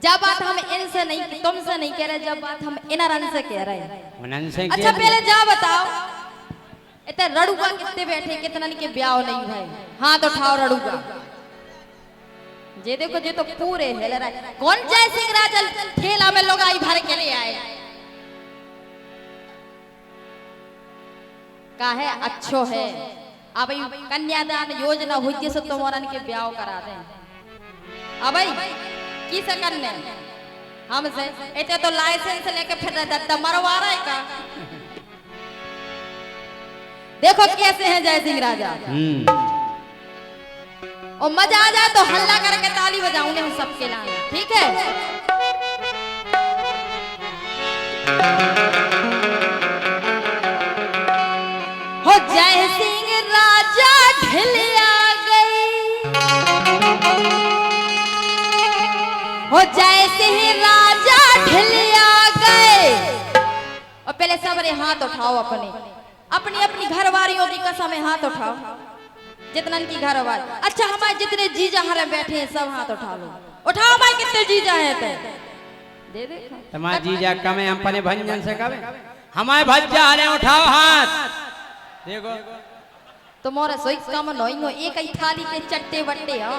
जब बात हम इनसे नहीं तुमसे नहीं कह रहे, जब बात हम इनरन से कह रहे हैं। अच्छा पहले जा बताओ, इतने रड़ुआ कितने बैठे, कितना के ब्याह नहीं भाई, हाथ उठाओ रड़ुआ। जे देखो जे तो पूरे हिल रहा है। कौन जय सिंह राजल ठेला में लोग आई भर के ले आए का है अच्छो है। अब कन्यादान योजना हुई सो तुम्हारन के ब्याह करा दे। अब की सकन में हमसे इतने तो लाइसेंस लेके फिर दत्ता मरवा रहा है का। देखो कैसे हैं जय सिंह राजा। और मजा आ जाए तो हल्ला करके ताली बजाऊंगे हम सबके लिए, ठीक है। हो जय सिंह राजा ढिलिया गई, हो जय सिंह राजा ढिलिया गए। और पहले सबरे हाथ उठाओ, अपने अपनी अपनी घरवारियों की कसम है हाथ उठाओ, जितना की घर वाले। अच्छा हमारे जितने जीजा हरे बैठे हैं सब हाथ उठा लो, उठाओ भाई कितने जीजा हैं ते दे दे। तुम्हारे जीजा कम है, हम पने भंजन से कम है, हमारे भज्जा हरे उठाओ हाथ। देखो तुम्हारा सोई कम नहीं हो, एक ही थाली के चट्टे बट्टे हो।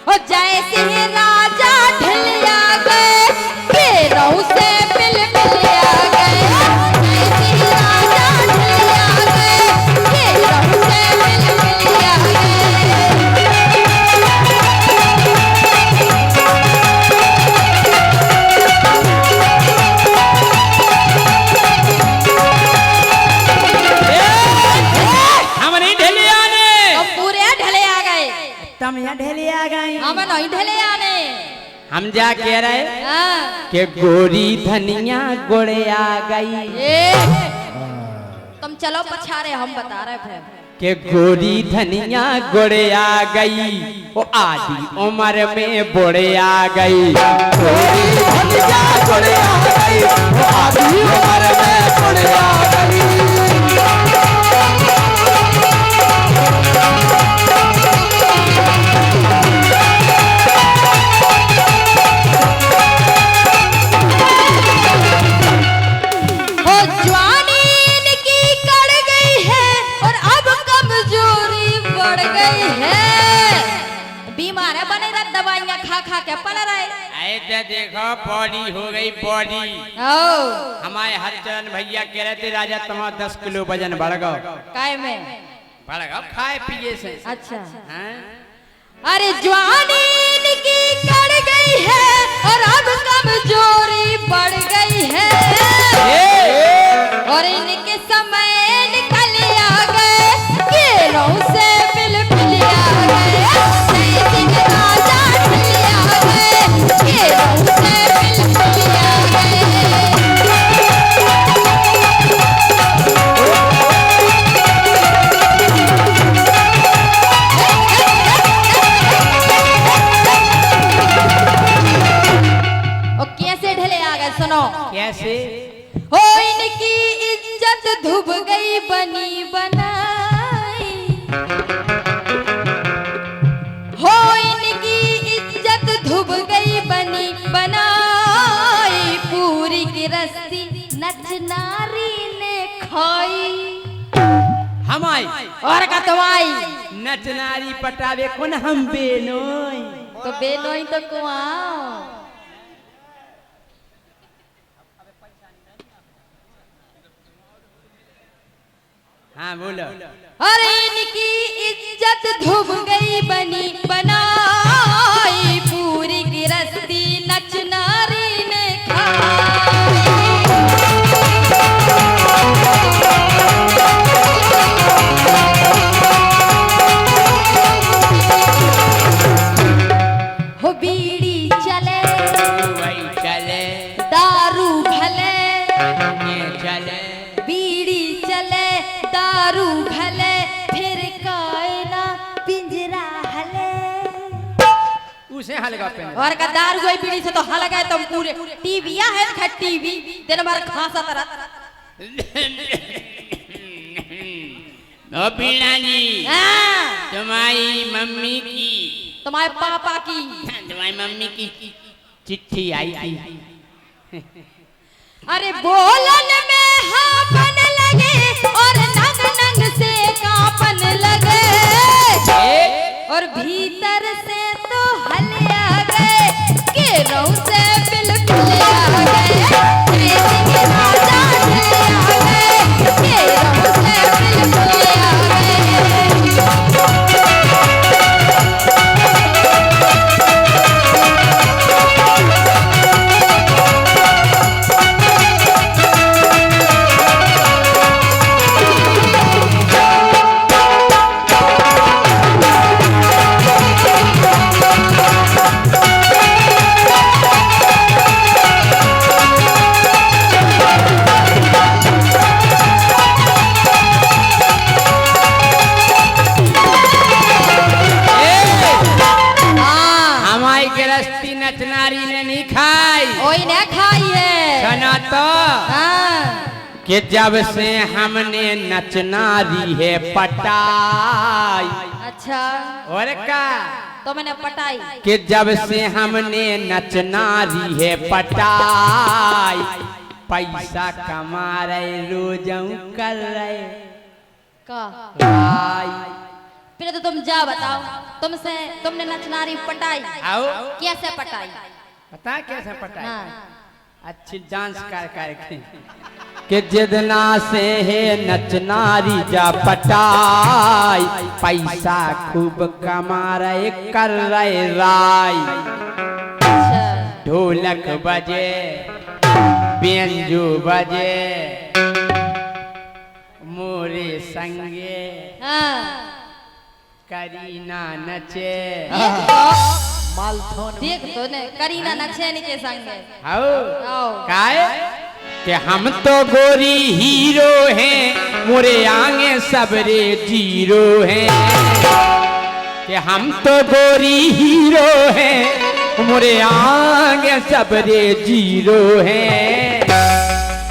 ओ जय सिंह राजा ढिलिया गए, के रहू से मिल मिलिया गए। जय सिंह राजा ढिलिया गए, के रहू से मिल मिलिया गए। हम नहीं ढले आने, हम पूरे ढले आ गए, तुम यहाँ ढले आ गए, हम नहीं ढले आने। हम जा कह रहे हाँ। कि गोरी धनिया गोड़े आ गई। तुम चलो पछारे, हम बता रहे थे कि गोरी धनिया गोड़े आ गई, वो आधी उम्र में बोड़े आ गई। गोरी धनिया गोड़े आ गई, वो आधी उम्र में बोड़े आ गई। खा के पल रहे। ऐसे देखो बॉडी हो गई बॉडी। हमारे हरिचरण भैया कह रहे थे राजा तुम्हारा 10 किलो वजन बढ़ गो। काय में बढ़ गो खाए पिए से। अच्छा हाँ? अरे जवानी इनकी कड़ गई है और अब कमजोरी बढ़ गई है, और इनके समय निकल आ गए, ये रहू से मिल मिल आ गए। जय सिंह राजा ढिल आ गए, ये रहू से मिल मिल आ गए। सुनो कैसे हो इनकी इज्जत धुब गई बनी बनाई, हो इनकी इज्जत धुब गई बनी बनाई। पूरी गिरस्ती नच नारी ने खाई। हमारी और का तुम्हारी नच नारी पटावे कौन हम बेनोई। तो बेनोई तो कुआं। हाँ बोलो। अरे इनकी इज्जत धुब गई बनी बनाई, पूरी गिरस्ती नच नारी ने खाई। हो बीड़ी चले वही चले, दारू भले, ये चले, बीड़ी चले दारू भले, फिर कायना पिंजरा हले। उसे हलगा पे और का दारू कोई बीड़ी से तो हल गए तुम पूरे। टीवी है खा टीवी दिन भर खासा तरह। ओ बीणानी, हाँ, तुम्हारी मम्मी की, तुम्हारे पापा की, तुम्हारी मम्मी की चिट्ठी आई थी। अरे बोलन में हापन लगे और नंग नंग से कांपन लगे और भीतर से तो हले आ गए के रौ से बिल्कुल आ गए जैसे कि राजा ढले आ गए के रौ से बिल्कुल आ गए। नचनारी ने नहीं खाई, ओई ने खाई है सुना तो कि जब से हमने नचनारी है पटाई। अच्छा और का तो मैंने पटाई कि जब से हमने नचनारी है पटाई पैसा कमा रहे रोजों कर रहे का भाई। फिर तो तुम जा बताओ तुमने नचनारी पटाई आओ कैसे पटाई पता कैसे पटाई? हाँ। अच्छी डांस कर के जितना से है नचनारी जा पटाई पैसा खूब कमा रहे कर रहे राय। अच्छा ढोलक बजे बेंजू बजे मोरे संगे हाँ करीना नचे देख तो ने करीना नचे के संग आओ आओ काय कि हम तो गोरी हीरो हैं मोरे आगे सबरे जीरो हैं कि हम तो गोरी हीरो हैं मोरे आगे सबरे जीरो हैं।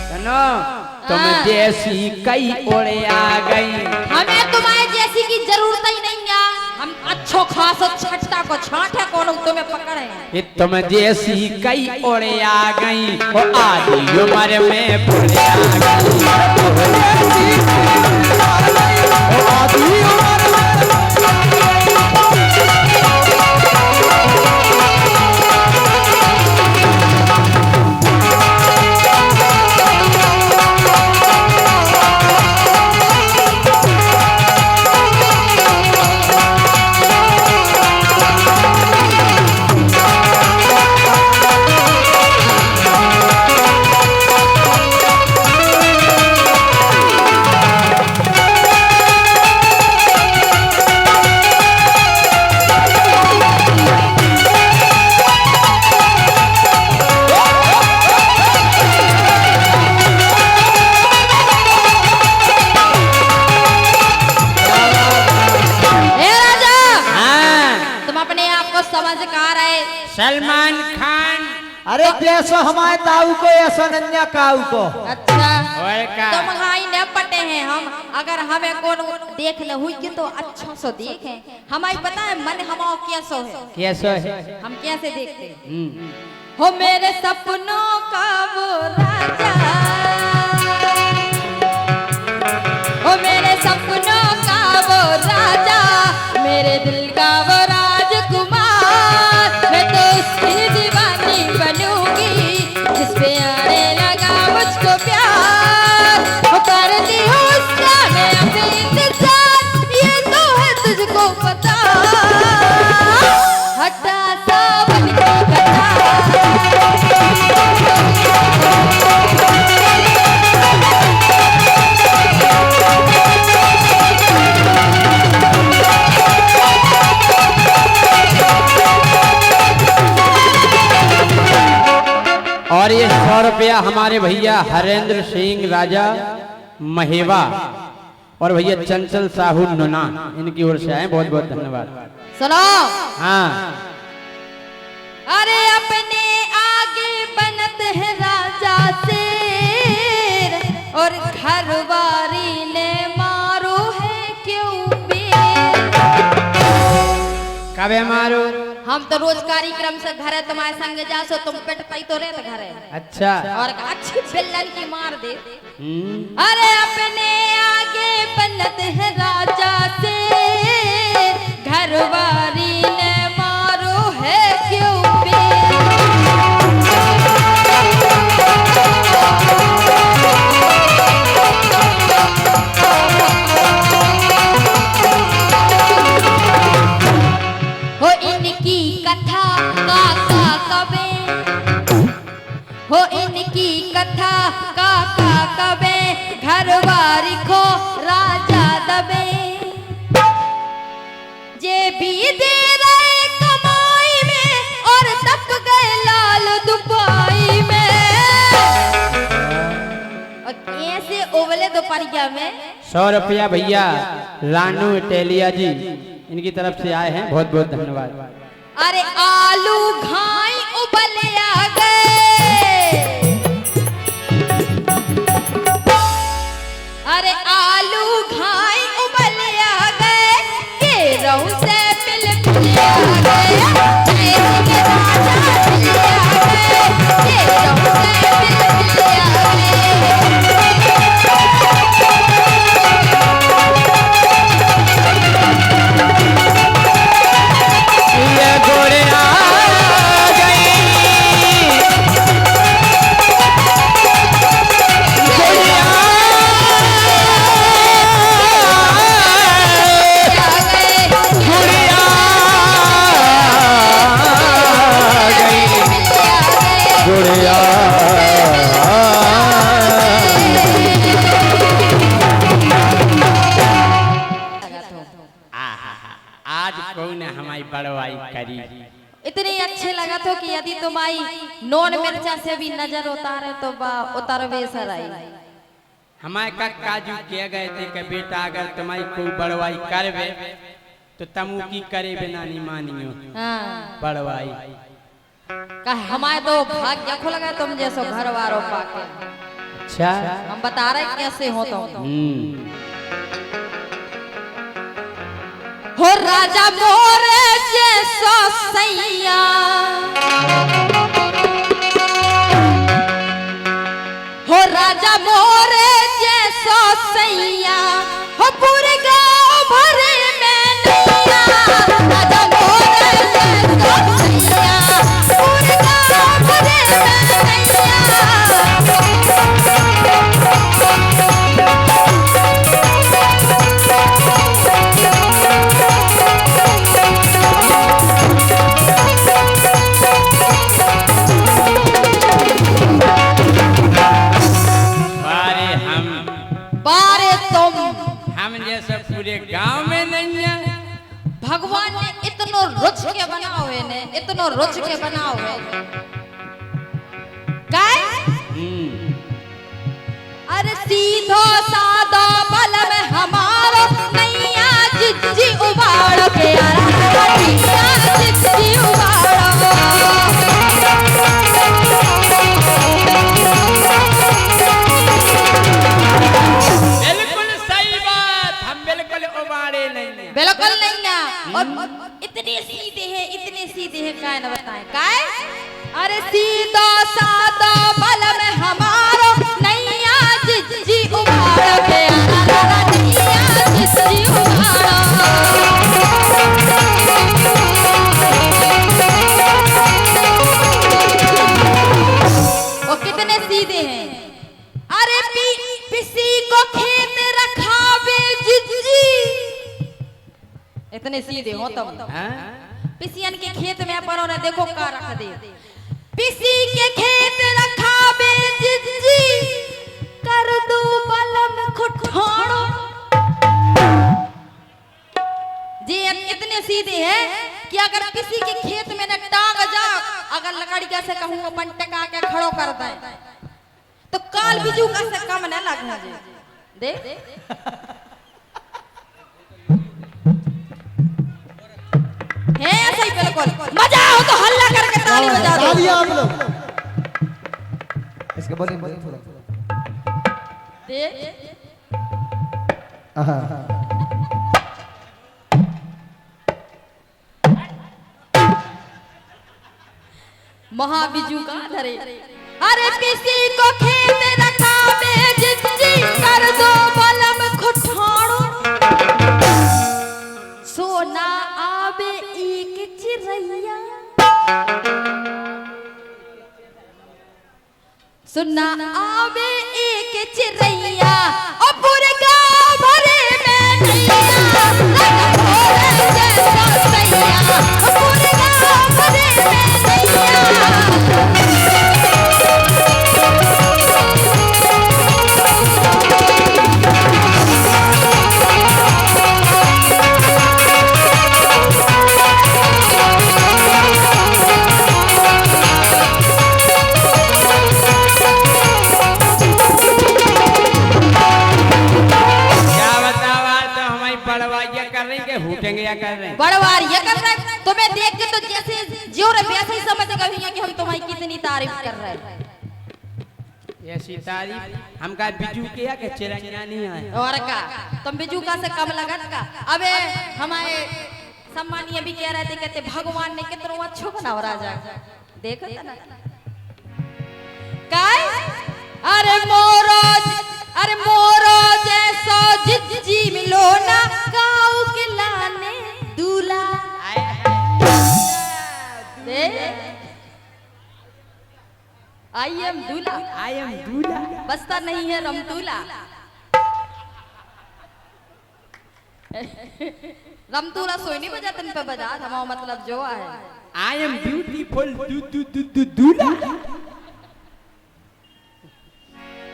सुनो तुम जैसी कई ओढ़े आ गई हमें तुम्हारे जैसी की जरूरत ही नहीं है। हम अच्छो खासो छट्टा को छांटे कौन तुम्हें पकड़े कि तुम जैसी कई ओढ़े आ गई वो आधी उम्र में बुढ़े आ गई। सलमान खान। अरे जैसो हमारे ताऊ को या सोनन्या काऊ को। अच्छा और का तुम हाई न पटे हैं हम अगर हमें कौन देख ले हुई कि तो अच्छा सो देखें। हमारी पता है मन हमारा कैसो है कैसो है हम कैसे देखते हैं। हो मेरे सपनों का वो राजा हो मेरे सपनों का वो राजा मेरे दिल का वो राजकुमार मैं तो उसकी दीवानी बनूंगी जिस पे आने लगा मुझको प्यार वो करती हूँ उसका मैं अपने इंतजार ये तो है तुझको पता हटा सावन की कथा। और ये 100 रुपया हमारे भैया हरेंद्र सिंह राजा महेवा और भैया चंचल साहू नुना इनकी ओर से आए बहुत बहुत धन्यवाद। सुनो हाँ अरे अपने आगे बनत है राजा शेर और घरवारी ने मारो है क्यों बेर कबे मारो हम तो रोज कार्यक्रम से घरे तुम्हारे संग जा सो तुम पेटतई तो रे घरे अच्छा और अच्छी बेलन की मार दे। हम्म, अरे अपने आगे बनत है राजा से घरवारी ने मारो है क्यों बे। हो इनकी कथा काका कबे, हो इनकी कथा काका कबे घरवारी को राजा दबे। जे भी दे रहे कमाई में और तक गए लाल दुबई में। और ऐसे ओवले दोपहरिया में 100 रुपया भैया रानू इटेलिया जी इनकी तरफ से आए हैं, बहुत बहुत धन्यवाद। अरे आलू घाई उबले आ गए, अरे आलू घाई उबले आ गए केरों से मिल आ गए। जय राजा मिल आ गए केरों से मिल आ गए। ये घोड़े आ गए, घोड़े आ गए, घोड़े आ गए, घोड़े आ आज कौन हमारी बड़वाई करी। इतने अच्छे लगा तो कि यदि तुम्हारी नॉन मिर्चा से भी नजर उतारे तो बा उतारवे सर आई। हमारे का काजू किए गए थे कि बेटा अगर तुम्हारी कोई बड़वाई करवे तो तमु की करे बिना नहीं मानियो हाँ बड़वाई। हमारे तो भाग्य खुल गए तुम जैसो घर वालों पाके। अच्छा हम बता रहे कैसे हो तो। हो राजा मोरे जैसो सैया, हो राजा मोरे जैसो सैया, हो पूरे गांव भरे में नैया। राजा मोरे जैसो सैया, पूरे गांव भरे में नैया। बारे तुम हम जैसे पूरे गांव में नहीं है। भगवान ने इतनो रुच के बनाओ है ने, इतनो रुच के बनाओ है। काय? अरे सीधो सादा बल में हमारो नैया जिज्जी उबाड़ के आरा नैया जिज्जी उबाड़ो। बिल्कुल सही बात, हम बिल्कुल उबाड़े नहीं। बिल्कुल नहीं ना। और इतने सीधे हैं काय न बताएं काय। अरे सीधा सादा बल में हमारो नैया जिज्जी उबाड़ के आरा नैया जिज्जी उबाड़ो। वो कितने सीधे हैं। अरे किसी को खेत रखावे जिज्जी, इतने सीधे हो तुम। पिसियन के खेत में परो ने देखो का रख दे। पिसी के खेत रखावे जिज्जी, कर दू बलम खुठाड़ो। जी इतने सीधे हैं कि अगर किसी के खेत में न टांग जा, अगर लकड़ी कैसे कहूँ अपन टका के खड़ो कर दे तो काल बिजू का से कम न लगना दे। है ऐसा ही बिल्कुल। मजा हो तो हल्ला करके ताली बजा दो। तालियां आप लोग। इसके बोलिए थोड़ा। दे महाबिजू का धरे। अरे किसी को खेत रखा में जिंदगी कर दो बलम खुठाड़ो, सोना आवे एक चिरैया, सुना आवे एक चिरैया, और पूरे गाँव भरे में नैया, लगा भोरे जैसा सैया, और पूरे गाँव भरे में नैया। हूटेंगे या कर रहे हैं बड़वार ये कर रहे हैं, तुम्हें देख के तो जैसे जो रे वैसे ही समझ गए कि हम तुम्हारी कितनी तारीफ कर रहे हैं। ऐसी तारीफ हमका बिजू के या के चिरंजना नहीं है और का तुम बिजू का से कम लगत का। अबे हमारे सम्मानीय भी कह रहे थे, कहते भगवान ने कितना अच्छा बनावा राजा, देखो ना काय। अरे मोरो जैसा जिज्जी मिलो ना काऊ के लाने दूल्हा। आई एम दूल्हा बसता नहीं है रमतूला। रमतूला सोई नहीं बजा तन पे बजा, हमारा मतलब जो है आई एम ब्यूटीफुल दूल्हा।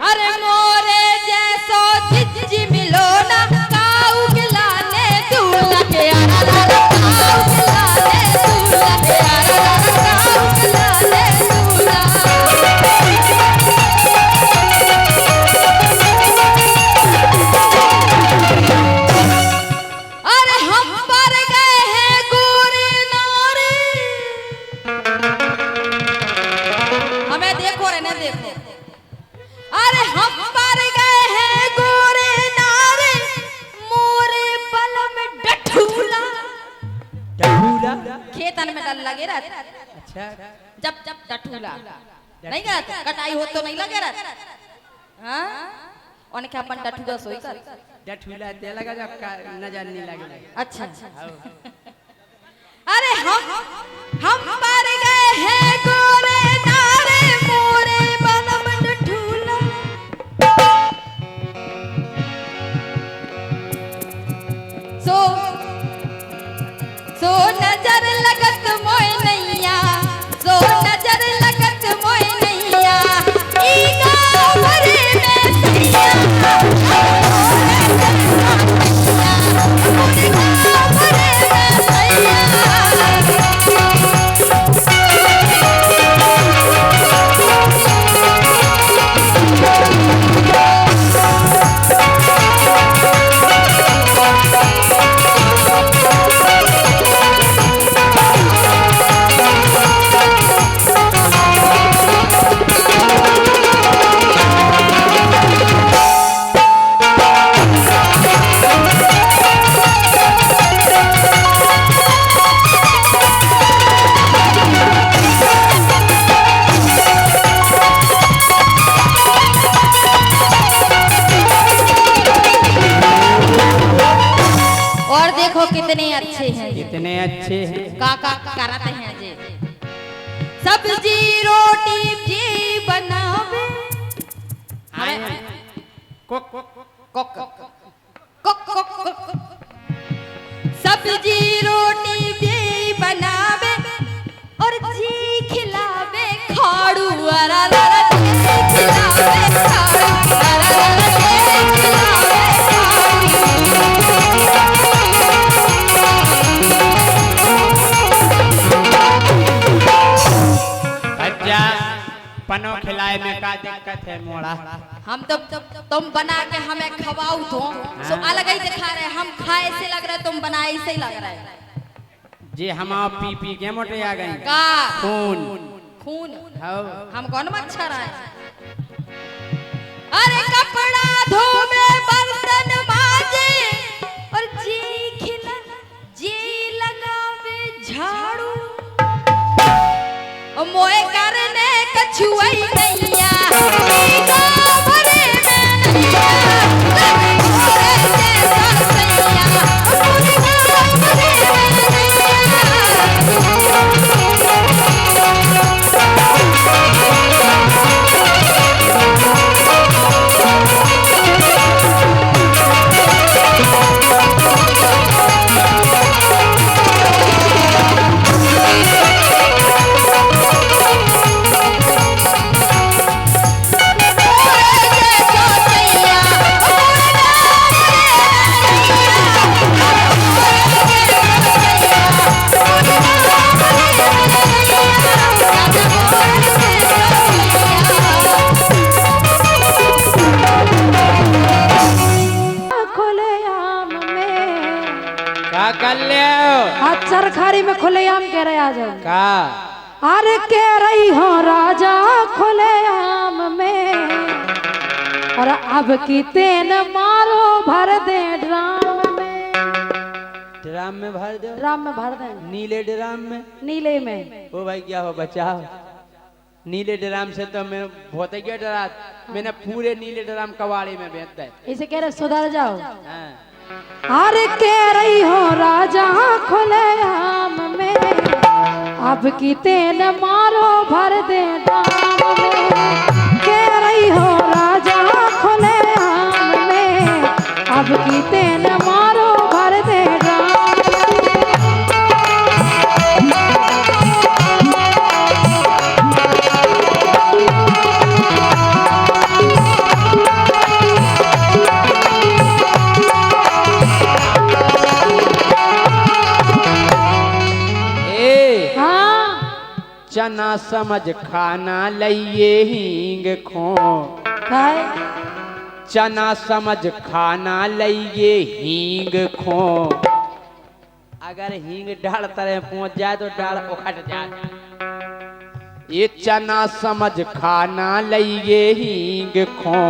अरे मोरे जैसो जिज्जी मिलो ना काऊ के लाने दूल्हा के आरा लाला, काऊ के लाने दूल्हा के आरा लाला, काऊ के लाने दूल्हा। अरे हम पर गए हैं गोरी नारी, हमें देखो रे ना देखो। अरे हम पर गए हैं गोरे नारे, मोरे बलम डठूला। खेतन में डल लगे रहता, अच्छा जब डठूला नहीं करता, कटाई हो तो नहीं लगे रहता। हाँ उनके अपन डठूला सोई कर डठूला दे लगा जब नजर नहीं लगे। अच्छा अरे हम पर गए हैं गोरे नारे, मोरे बलम डठूला। सो नजर लगत मोय नैया, सो नजर लगत मोय नैया, ई गाँव भरे में सैया, पूरे गाँव भरे में सैया। कितने अच्छे हैं, कितने अच्छे हैं। काका करते हैं जी, सब्जी रोटी जी बनावे। सब्जी रोटी भी बनावे और जी खिलावे खाड़ू, अरा रा खिलावे खाड़ू, अरा रा खिलावे पनो खिलाए में का दिक्कत है मोड़ा। हम तो तुम बना के हमें खवाओ तो सो अलग ही दिखा रहे, हम खाए से लग रहा है, तुम बनाए से लग रहा है जी। हम पी पी के मोटे आ गए का खून हम कौन मच्छर है। अरे कपड़ा धोवे बर्तन माजे और जी खिला जी लगावे झाड़ू, ओ मोए करने कछुई नैया नीला भरे में नैया मोरे जैसा सैया नीला भरे में चरखारी में खुलेआम कह रहे आ जाओ का अरे कह रही हो राजा खुलेआम में और अब की तेन मारो भर दे ड्राम में। ड्राम में भर दो, ड्राम में भर दे, नीले ड्राम में, नीले में। ओ भाई क्या हो बचाओ, नीले ड्राम से तो मैं बहुत ही डरा, मैंने पूरे नीले ड्राम कबाड़ी में बेचता है। इसे कह रहे सुधर जाओ। हाँ। अरे कह रही हो राजा खुलेआम में अब की तेन मारो भर दे ड्राम में। कह रही हो राजा खुलेआम में अब की तेन मारो भर दे ड्राम। चना समझ खाना लइए हींग खो, खाए चना समझ खाना लइए हींग खो। अगर हींग डाल तरह पहुंच जाए तो डाल उखट जाए। ये चना समझ खाना लइए हींग खो,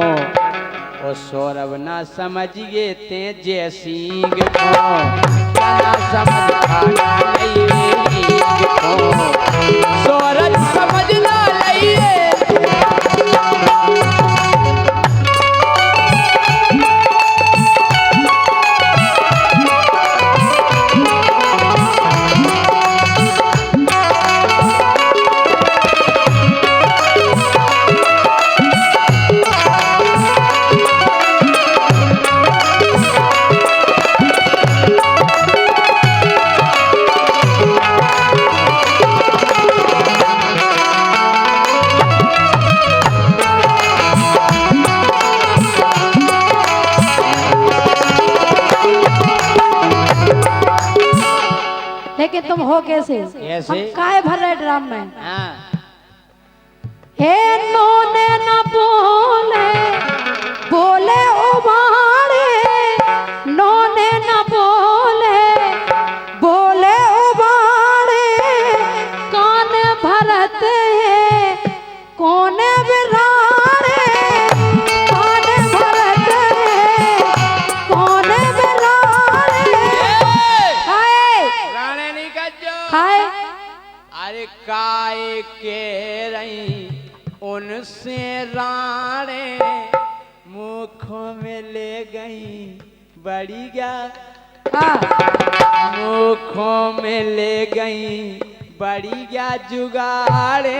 ओ सौरभ ना समझिए ते जैसींग खो। चना समझ खाना लइए हींग खो, सौरभ समझना लइए। लेकिन तुम हो कैसे? कैसे? हम काहे भर रहे ड्राम में? हाँ। हे नोने न बोले बोले उबारे, नोने न बोले बोले उबारे। कान भरत है कौन बिरारे, कान भरत है कौन बिरारे। राणे नहीं कज्जो। हाय अरे काय के रही उनसे राणे, मुखों में ले गई बड़ी गा, मुखों में ले गई बड़ी गा जुगाड़े।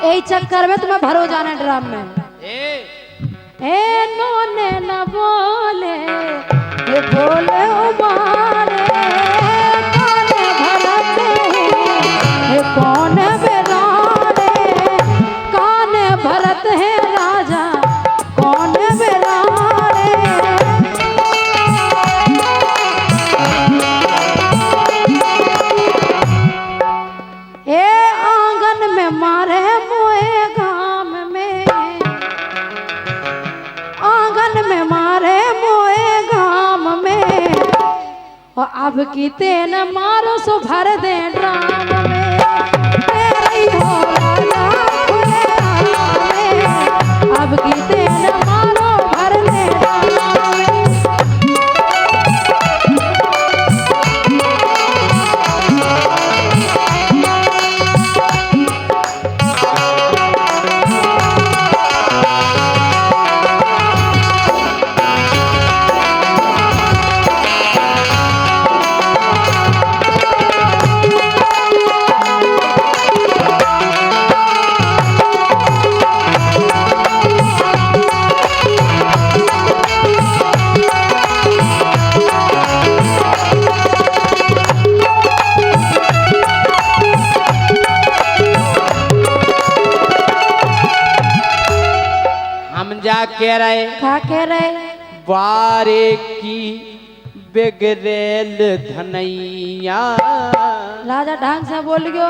यही चक्कर में तुम्हें भरो जाना ड्राम में। ए नोने न बोले ये बोले उबारे, कान भरत है कौन बिरारे। कान भरत है राजा कौन बिरारे। ए आंगन में मारे मोए गाम में, आंगन में मारे मोए गाम में। और अब की तेन मारो सो भर दे ड्राम में। तेरी हो राजा खुलेआम में अब जा कह रहे क्या कह रहे? बारे की बिगड़ेल धनैया। राजा ढंग से बोल गयो,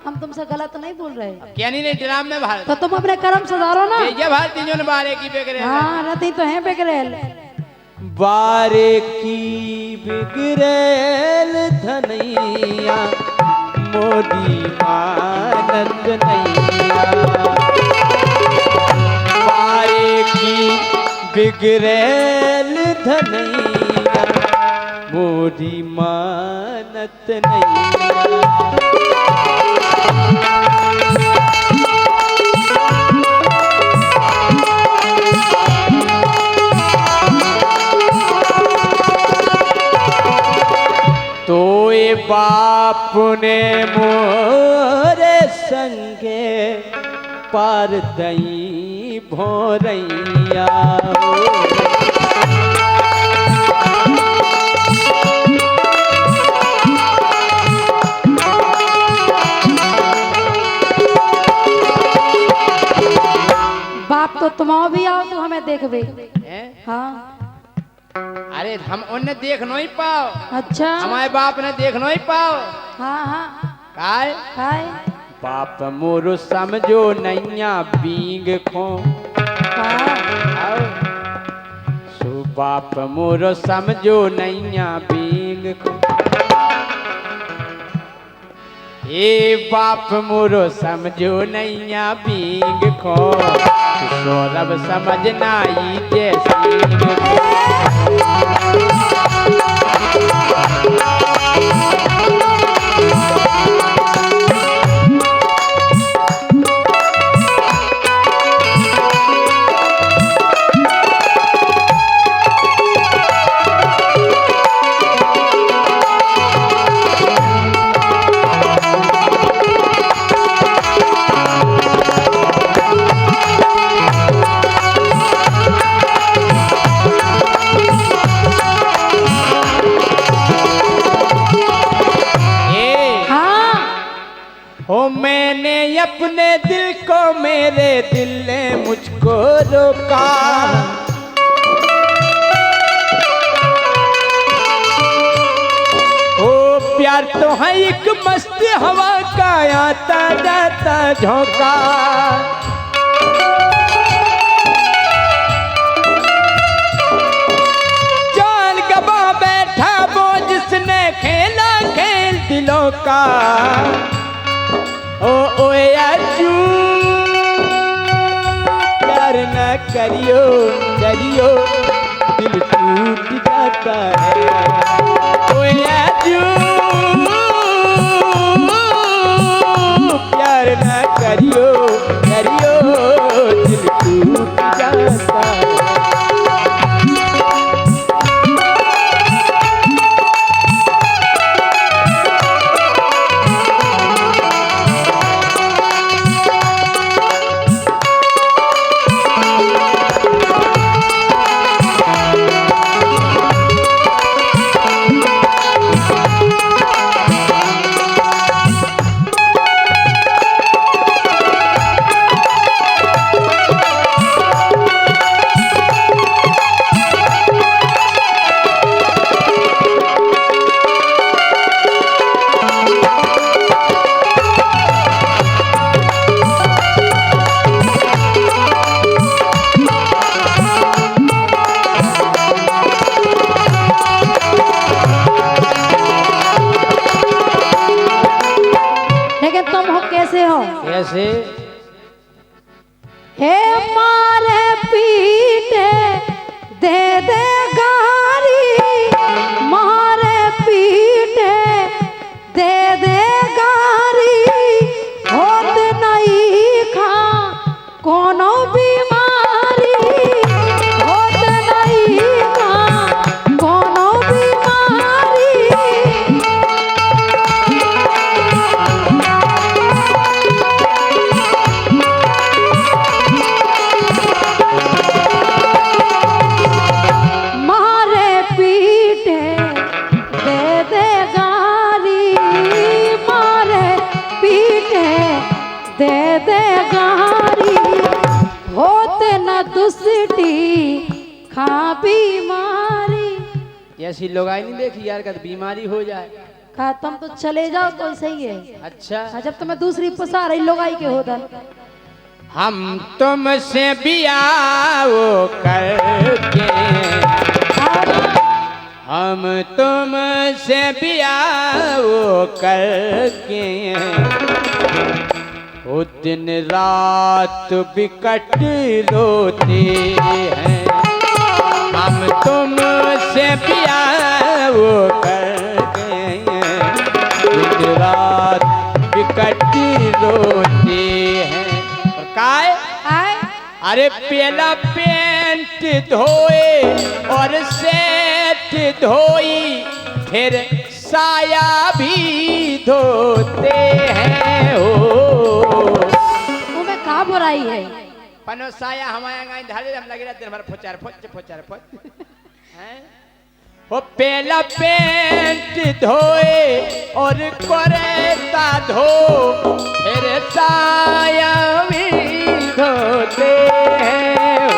हम तुमसे गलत नहीं बोल रहे। क्या नहीं ड्राम में भारत तो तुम अपने कर्म सुधारो ना। ये भारती जो बारे की बिगड़ेल। हाँ रति तो है बिगड़ेल। बारे की बिगड़ेल धनैया मोदी आनंद नैया। बारे की बिगड़ेल धनैया मोदी मानत नैया। तोए बाप ने मोरे संगे पार दई भोरैया। बाप तो तुम भी आओ तो हमें देखबे। हाँ अरे हम उन्हें देख नहीं पाओ। अच्छा हमारे बाप ने देख नहीं पाओ। हाँ हाँ काय काय बाप मोरो समझो नैया बींग खो। आओ सो बाप मोरो समझो नैया बींग खो। ए बाप मोरो समझो नैया बींग खो। सौरभ समझना ही जैसी मैंने अपने दिल को मेरे दिल ने मुझको रोका। ओ प्यार तो है एक मस्त हवा का आता जाता झोंका। जान गवा बैठा वो जिसने खेला खेल दिलों का। ओ याजू प्यार न करियो करियो दिल टूट जाता है। ओ याजू प्यार न करियो करियो दिल टूट जाता है। कैसे हे मारे पीटे दे दे गारी। मारे पीटे दे दे गारी। होत नहीं खा कोनो बीमारी। होत नहीं खा कोनो बीमारी। दे दे गारी होत होके न दुष्टी खा बीमारी। ऐसी लोग आई नहीं देखी यार का बीमारी हो जाए। कहा तुम तो चले जाओ तो सही है। अच्छा जब तुम्हें दूसरी पसा रही लोग आई के होता। हम तुमसे बियाह करके, हम तुमसे बियाह करके वो दिन रात बिकट रोते हैं। हम तुमसे बियाह करके दिन रात बिकट रोते हैं। और काय अरे पहला पेंट धोए और सेट धोई, फिर साया भी धोते हैं। हो तुम्हें कहाँ बुराई है? पनो साया हमारे गाय धारे हम लगे रहते हमारा फोचार फोच हैं। वो पहला पेंट धोए और कोरेता धो, फिर साया भी धोते हैं।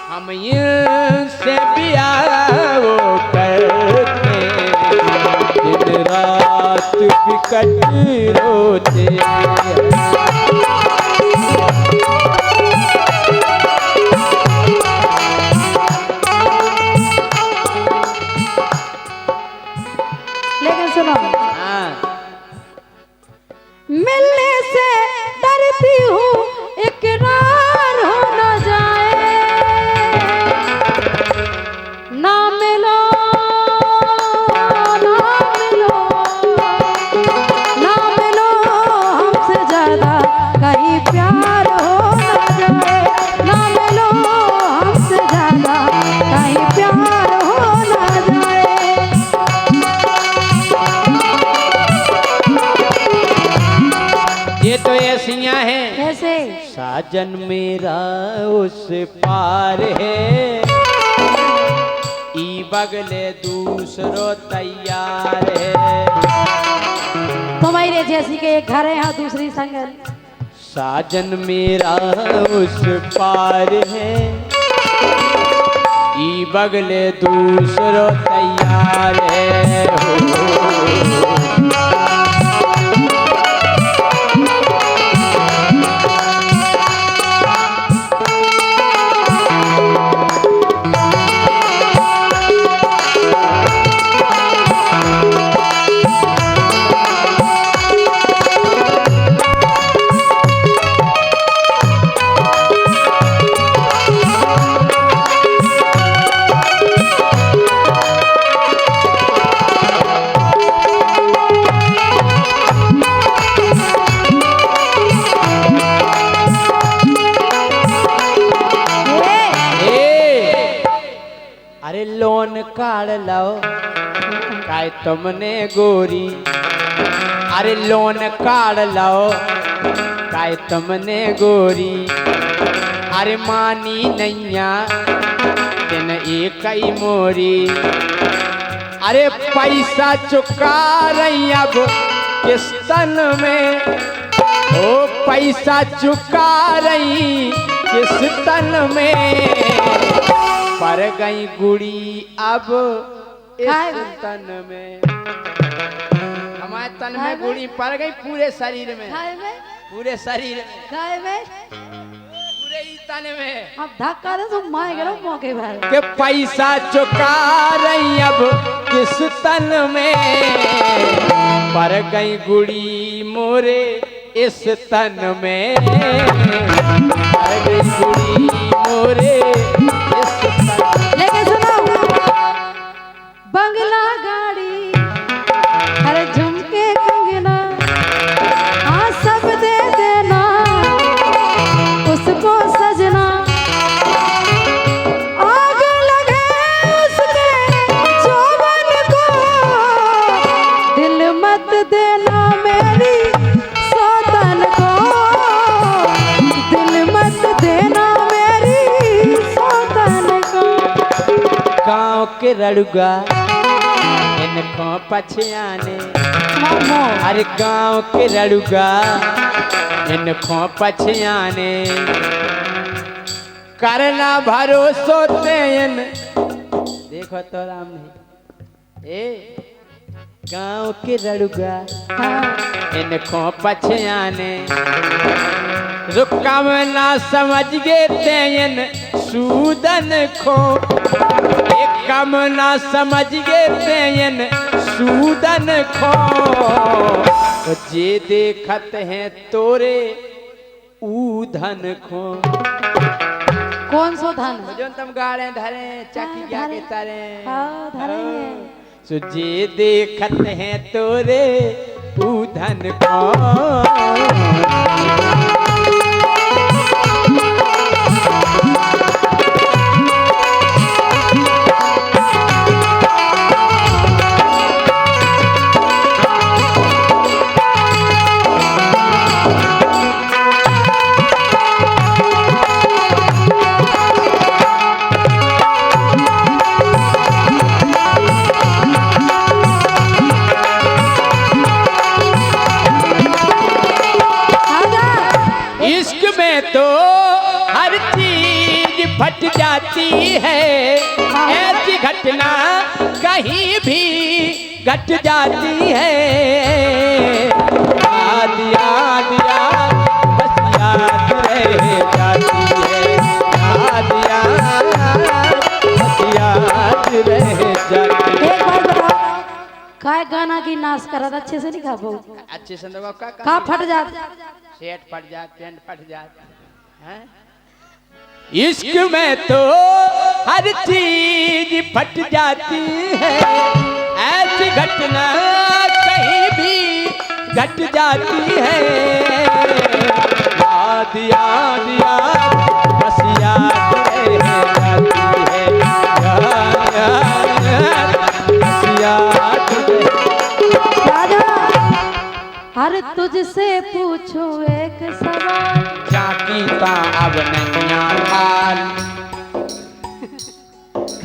हम इनसे बियाह करके दिन रात बिकट रोते हैं। लेकिन सुनो, हाँ। मिलने से डरती हूँ इकरार हो न जाए। ना मिलो ना मिलो ना मिलो हमसे ज्यादा कहीं प्यार हो न जाए। ना मिलो हमसे ज्यादा कहीं प्यार हो न जाए। ये तो ऐसियां हैं। कैसे? साजन मेरा उस पार है, ई बगले दूसरो तैयार है। तुम्हारे जैसी के एक घर है यहाँ दूसरी संगल। साजन मेरा उस पार है, ई बगले दूसरो तैयार है। हो अरे लोन काढ़ लाओ काय तुमने गोरी। अरे लोन काढ़ लाओ काय तुमने गोरी। अरे मानी नैया दिन एक ही मोरी। अरे पैसा चुका रही अब किस्तन में, ओ पैसा चुका रही किस्तन में। पर गई गुड़ी अब इस तन में। हमारे तन में गुड़ी पड़ गई पूरे शरीर में, पूरे शरीर में, पूरे ही तन में। अब धक्का दे तुम मार करो मौके पर के पैसा चुका रही अब किस तन में। पर गई गुड़ी मोरे इस तन में। पर गई गुड़ी मोरे इस तन में। लेकिन सुनो, बंगला गाड़ी अरे झुमके कंगना हाँ सब दे देना उसको सजना। आग लगे उसके जोबन को, दिल मत देना मेरी सौतन को। दिल मत देना मेरी सौतन को। गाँव के रड़ुगा इनको पछयाने। अरे गाँव के रड़ुगा इनको पछियाने करना भरोसो तेन। देखो तो राम नहीं ए गांव के रड़ुगा इनको पछियाने रुकम ना समझ गे तेन सूदन को एक कम ना समझ गे तेन सूदन को जे देखत हैं तोरे ऊधन को। कौन सो धन? जो तुम गाड़े धरे चकी क्या के तारे हाँ, धरे हैं। सो जे देखत हैं तोरे ऊधन को। तो हर चीज फट जाती है ऐसी घटना कहीं भी घट जाती है। याद याद याद बस याद रह जाती है। याद याद बस याद रह जाती है। एक बार बताओ काय गाना की नाश करत अच्छे से नहीं गा पाऊ? अच्छे से तो का फट जात? सेट फट जात पेंट फट जात हैं। इश्क में तो हर चीज फट जाती है ऐसी घटना कहीं भी घट जाती है। याद याद याद बस याद रह जाती है। याद याद बस याद राजा हर तुझसे पूछूं एक सवाल जाकी ता अब नहीं हाल।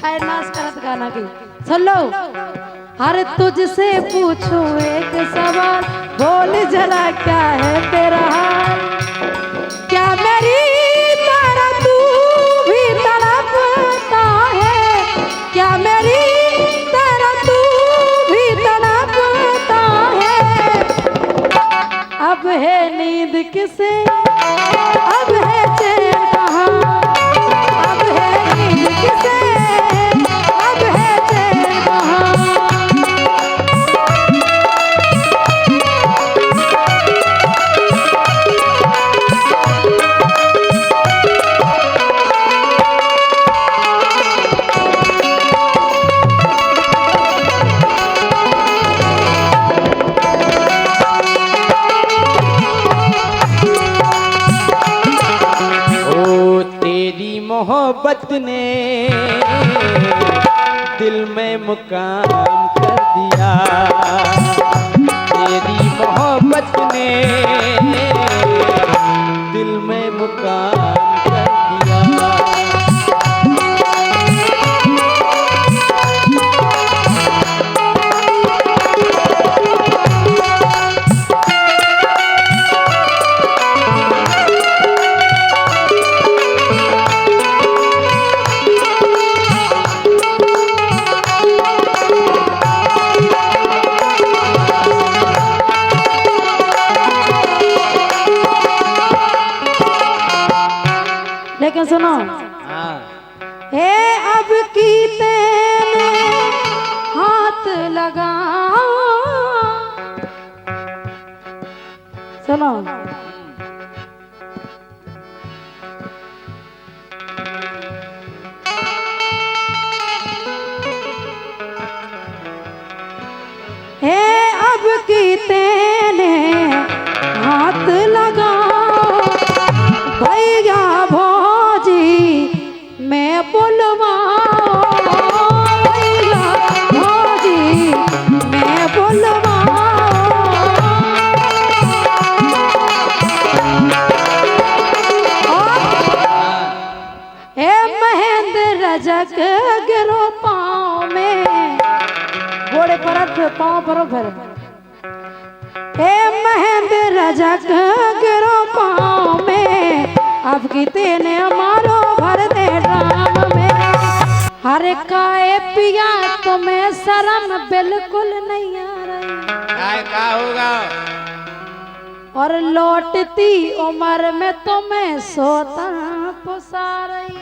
खैर नाश करत गाना की सुन लो। हर तुझसे पूछूं एक सवाल बोल जरा क्या है तेरा हाल? क्या मेरी तरह तू भी तड़पता है? क्या मेरी तरह तू भी तड़पता है? अब है नींद किसे अब है चैन कहाँ? अब है नींद किसे अब है चैन कहाँ? मोहब्बत ने दिल में मुकाम कर दिया। तेरी मोहब्बत ने दिल में मुकाम कर दिया। लेकिन सुनो हाँ हे अब की तेने हाथ लगा सुनो हे अब की तेने हाथ लगा भैया भौजी मैं बुलवाऊं भैया भौजी मैं बुलवाऊं। हे महेंद्र रजक गिरो पाँव में घोड़े पर पाँव पर फिर ए महेंद्र रजक गिरो पाँव में, अब की तेने मारो भर दे ड्राम में। हर काए पिया तुम्हें शर्म बिल्कुल नहीं आ रही, का होगा? और लौटती उम्र में तुम्हें सोता पुसा रही।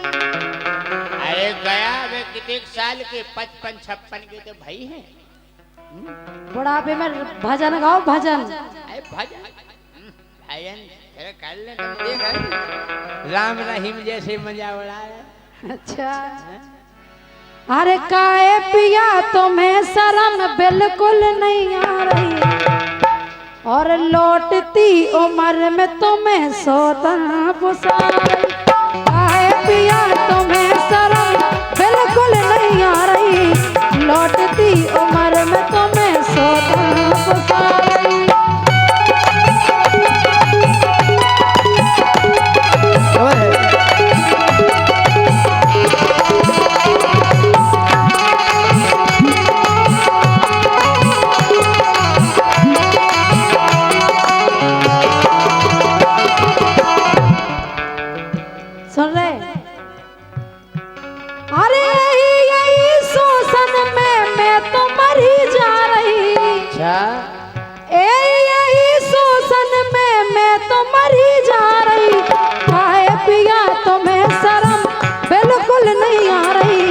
अरे गया वे कितने साल के 55-56 के तो भाई हैं। बुढ़ापे में भजन गाओ भजन। अरे भजन भजन कर ले, तुम देख राम रहीम जैसे मजा उड़ाया। अच्छा अरे काए पिया तुम्हें शर्म बिल्कुल नहीं आ रही, और लौटती उम्र में तुम्हें सोता पुसा रही। काए पिया तुम्हें शर्म बिल्कुल नहीं आ रही, लौटती उम्र में तुम्हें सोता पुसा रही। सुन रहे? अरे यही शोषण में मैं तो मरी जा रही। अच्छा यही शोषण में मैं तो मरी जा रही। खाए पिया तुम्हें शर्म बिल्कुल नहीं आ रही,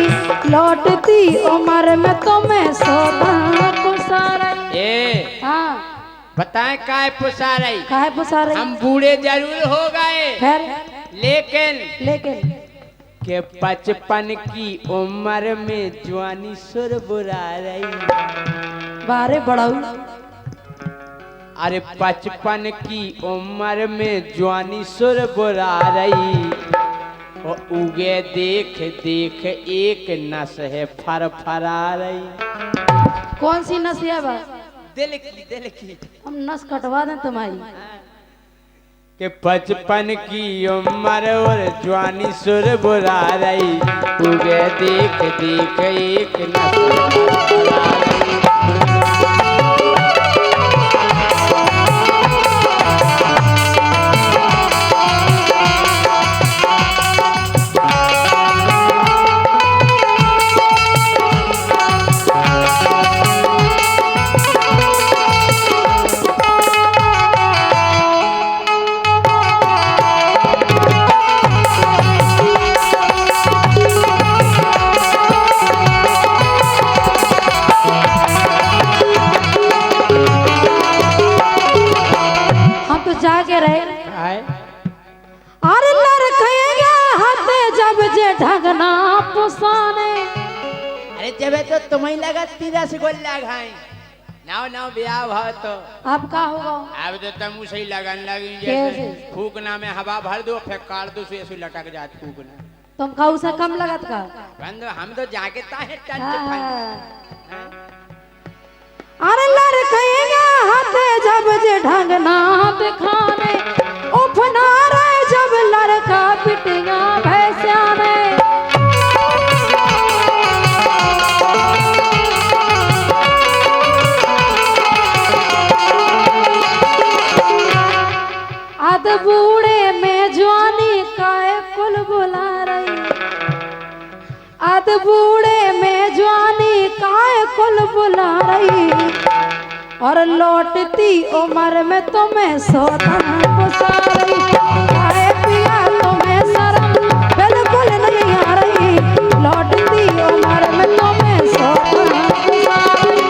लौटती उम्र में तुम्हें सोता पुसा रही। ए हाँ बताएं काय पुसा रही? काहे पुसा रही? हम बूढ़े जरूर हो गए, फिर लेकिन के 55 की उम्र में जवानी सुर बुरा रही। बारे बढ़ाऊ। अरे 55 की उम्र में जवानी सुर बुरा रही, और उगे देख देख एक नस है फरफरा रही। कौन सी नस है बा? दिल की हम नस कटवा दें तुम्हारी। के 55 की उम्र और जवानी सुर बुरा रही, उगे देख देख एक नस फरफरा रही। जाके रहे अरे लड़केगा हाथे जब जे ढगना पुसाने। अरे जब तो तुम्हें लगा 13 गोल लगाए नाव ब्याह भाव तो अब का होगा? अब तो तुम उसे लगन लगी कैसे? जैसे फूकना में हवा भर दो फिर काट दो, ऐसे लटक जात फूकना। तुम का उसे कम लगत का? बंद हम तो जाके ताहे टच अरे लड़केगा हाथे जब जे ढंगना दिखाने, उफना रहे जब लड़का पिटिया भैंसाने। अद बूढ़े में जवानी काए कुल बुला रही, अद बूढ़े में जवानी काए कुल बुला रही, और लौटती उम्र में तुम्हें सोता पुसा रही। काहे पिया तुम्हें शर्म बिल्कुल नहीं आ रही, लौटती उम्र में तुम्हें सोता पुसा रही।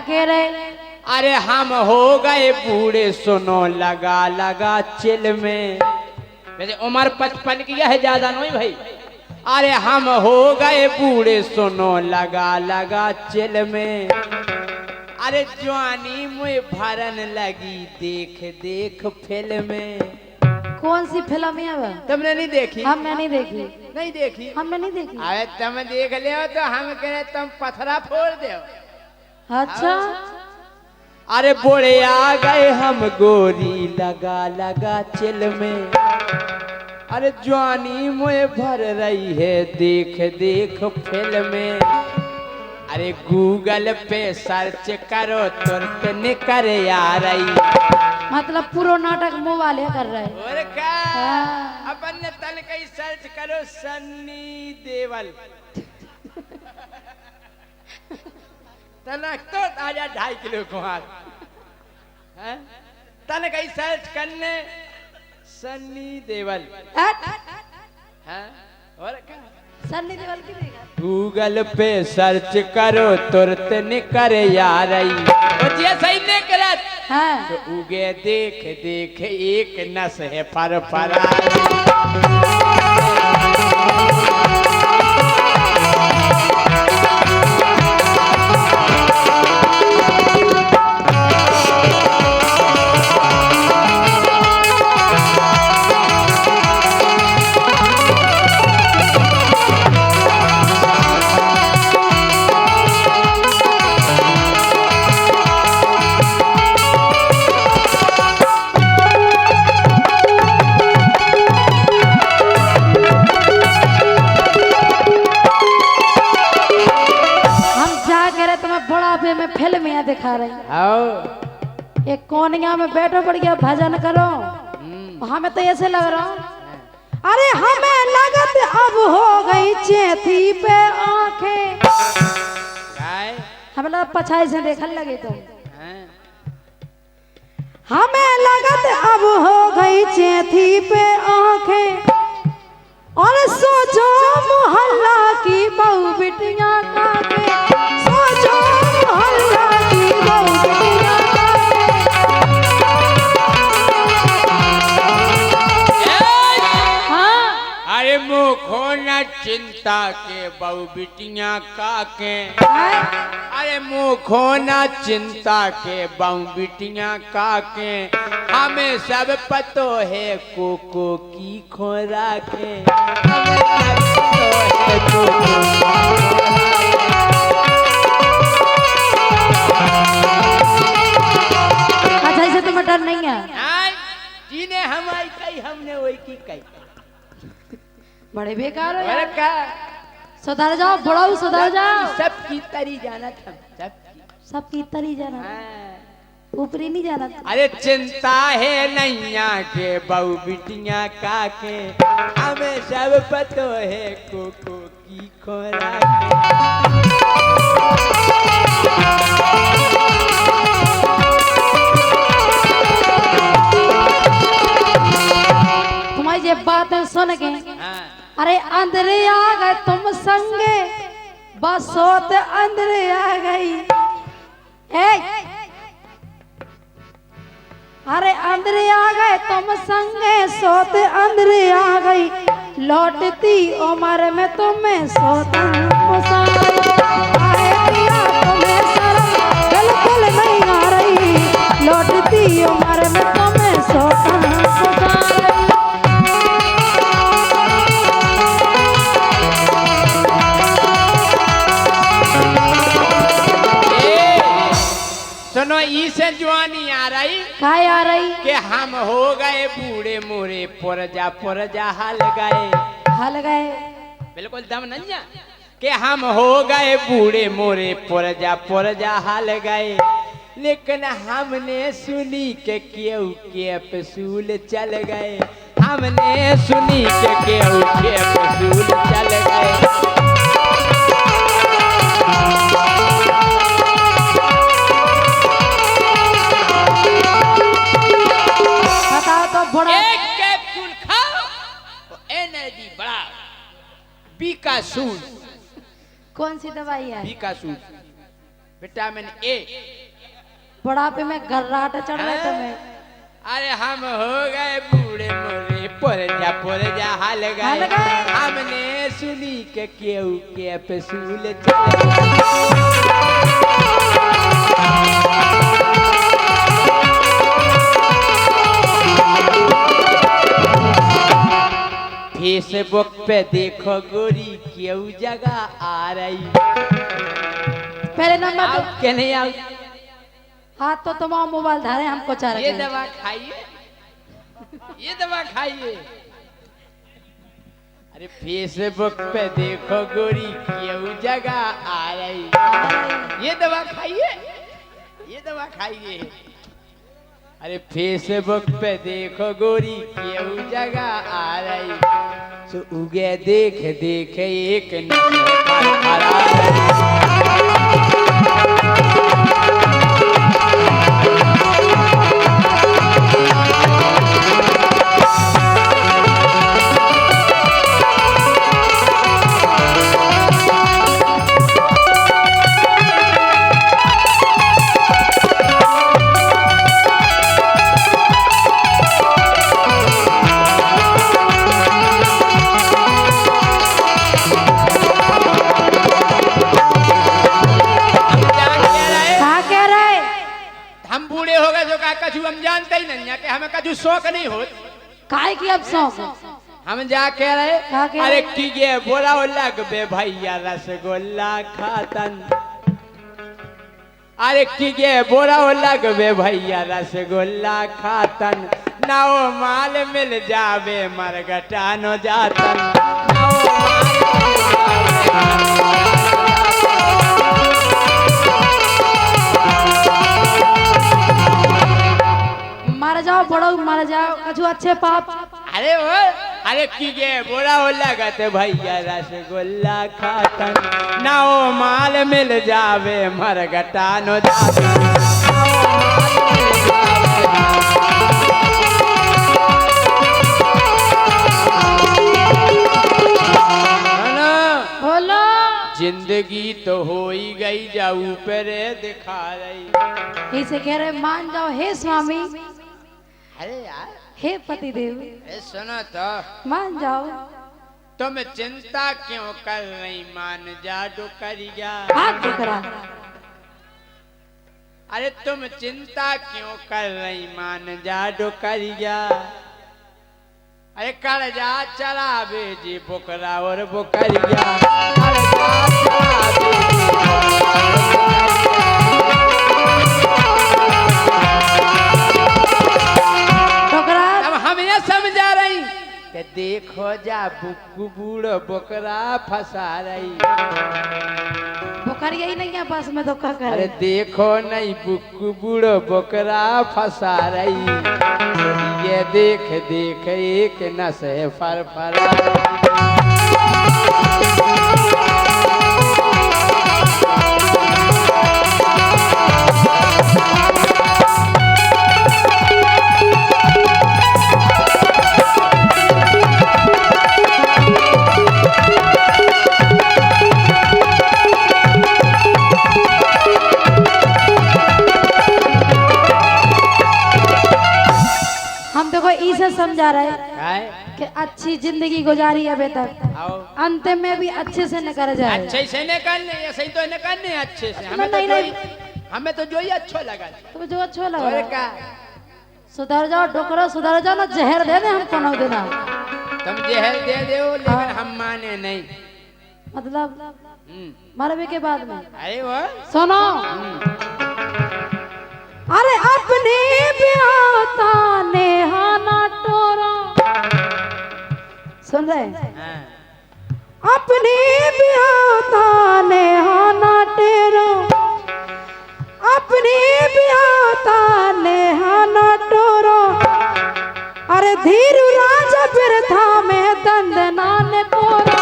कह रहे? अरे हम हो गए बूढ़े, सुनो लगा लगा चिल में। वैसे उम्र 55 की है, ज्यादा नहीं भाई। अरे हम हो गए बूढ़े सुनो लगा लगा चिल में। अरे जवानी मुझे भरन लगी देख देख फिल्म में। कौन सी फिल्म है वह? तुमने नहीं देखी? हमने नहीं देखी। नहीं देखी? हमने नहीं देखी। अरे तुम देख ले तो हम कहे तुम पथरा फोड़ दो। अच्छा अरे बूढ़े आ गए हम गोरी लगा लगा चिल में। अरे जवानी मुझे भर रही है देख देख फिल्म में। अरे गूगल पे सर्च करो तुरंत निकल आ रही। मतलब पूरा नाटक मुंह वाले कर रहे हैं। और क्या हाँ। अपन ने तल कहीं सर्च करो सन्नी देवल तनक तो आजा 2.5 किलो कुमार। तन कहीं सर्च करने सन्नी देवल। हाँ? और क्या सन्नी देओल की देखा? गूगल पे सर्च करो तुरंत निकल आ रही। और ये सही नहीं करत हाँ। तो उगे देख देख एक नस है पर बुढ़ापे में फिल्म दिखा रही। आओ एक कोनिया में बैठो बढ़िया भजन करो। हमें तो ऐसे लग रहा अरे हमें लगत अब हो गई चेथी पे आंखें। हमें लगा पछाई से देखने लगे तो हमें लगत अब हो गई चेथी पे आंखें। और सोचो मोहल्ला की बहू बिटिया का के। सोचो मोहल्ला की बहू बिटिया का के। हाँ अरे मुखो न चिंता के बहु बिटिया काके। अरे मुखो न चिंता के बहु बिटिया काके। हमें सब पतो है कोको की खोरा के। हमें सब पतो है कोको। अच्छा इसे तुम्हें डर नहीं है? जिन्हें हम आई कही हमने वही की कही। बड़े बेकार हो और यार। क्या सुधर जाओ बुढ़ाऊ सुधर जाओ। सबकी तरी जाना था सबकी तरी जाना हाँ। ऊपरी नहीं जाना था। अरे चिंता है नैया के बहु बिटिया काके। हमें सब पतो है कोको की खोरा के। तुम्हारी ये बातें सुन के हाँ। अरे अंदर आ गए तुम संगे बस सोते अंदर आ गई। अरे अंदर आ गए तुम संगे सोते अंदर आ गई। लौटती उम्र में तुम्हें सोता तुम्हें शर्म बिल्कुल नहीं आ रही। लौटती उम्र में तुम्हें सोता सुनो इसे जवानी आ रही काय आ रही कि हम हो गए बूढ़े मोरे पुरजा हाल गए। हल गए। बिल्कुल दम नहीं है कि हम हो गए बूढ़े मोरे पुरजा हाल गए। लेकिन हमने सुनी के केहू के पसूल चल गए। हमने सुनी के केहू के पसूल चल गए। तो बड़ा एक कैप्सूल खाओ तो एनर्जी बढ़ा। बीकासूल। कौन सी दवाई है? बीकासूल विटामिन ए। बुढ़ापे में गर्राट चढ़ रहे तुम्हें। अरे हम हो गए बूढ़े मोरे पुर जा हाल हाल गए गए। हमने सुनी के केहू के पे सूल चले फेसबुक पे देखो गोरी केहू जगह आ रही पहले नंबर तो के नहीं आओ हाथ तो तमाम मोबाइल धारे हमको चाह ये रहे दवा खाइए ये दवा खाइए अरे फेसबुक पे देखो गोरी केहू जगह आ रही ये दवा खाइए ये दवा खाइए अरे फेसबुक पे देखो गोरी केहू जगह आ रही सो उगे देख देख एक नजर पर आ रही कहा कह रहे हम बूढ़े हो गए जो का कछु हम जानते ही नहीं है कि हमें कछु शौक नहीं हो काहे की अब शौक हम जा कह रहे क्या कह अरे रहे? की गे बोला हो लग बे भैया रसगुल्ला खातन अरे की गे बोला हो लग बे भैया रसगुल्ला खातन ना वो माल मिल जावे मरगटा नो जातन ना वो माल मिल मर जाओ बड़ो मर जाओ कछु अच्छे पाप अरे वो अरे की गे बोला हो लगत भैया रसगुल्ला खातन ना वो माल मिल जावे मरगटा नो जातन ना बोलो जिंदगी तो हो ही गई जाऊ पर दिखा रही इसे कह रहे मान जाओ हे स्वामी अरे यार हे पतिदेव अरे सुनो तो मान जाओ तुम चिंता क्यों कर रही मान जा डो करिया हाथ टुकड़ा अरे तुम चिंता क्यों कर रही मान जा डो करिया अरे कर्जा चला बेजी बुकरा और बुकरिया कर्जा चला बेजी टुकड़ा अब हम ये समझा रही कि देखो जा बुक्कू बूढ़ो बकरा फंसा रही बुखारी यही नहीं है बस में धोखा कर अरे देखो नहीं बुक्कू बूढ़ो बकरा फंसा रही ये देख देख एक नशे फर फरा हम देखो इसे समझा रहे काय कि अच्छी जिंदगी गुजारी अभी तक आओ अंत में भी अच्छे से निकल जाए अच्छे से निकालने ऐसे ही तो निकालने अच्छे से नहीं, नहीं। हमें तो जो ही अच्छा लगा तो जो अच्छा और लगा का सुधर जाओ डोकरो सुधर जाओ ना जहर दे दे हमको ना देना तुम जहर दे दो लेकिन हम माने नहीं मतलब हम्म। मरवे के बाद में अरे वो सुनो अरे अपने ब्याहता नेहाना टोरा सुन रहे हाँ। अपने ब्याहता नेहाना टेरो अपने ब्याहता नेहाना टोरो अरे धीरू राजा बिरथा में दंदना ने कोरा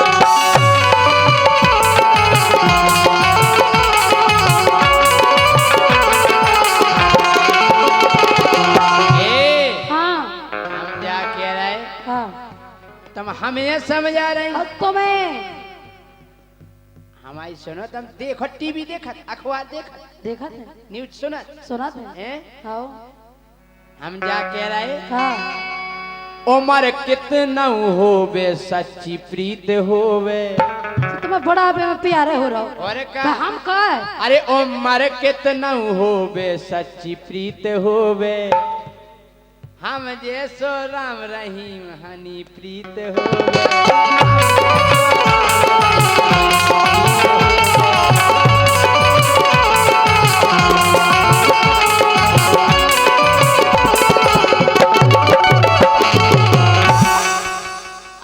ए, हाँ हम क्या कह रहे हाँ तुम हमें समझा रहे और तुम्हें हमारी सुनो तुम देखो टीवी देखत अखबार देखत देखा थे न्यूज सुनत सुना थे हैं हाँ हम जा कह रहे हाँ उमर कितना होवे सच्ची प्रीत होवे। तुम्हें बड़ा में प्यारे हो रहा हो और तो का हम कहे अरे उमर कितना होवे सच्ची प्रीत होवे। हम जैसो राम रहीम हनी प्रीत होवे।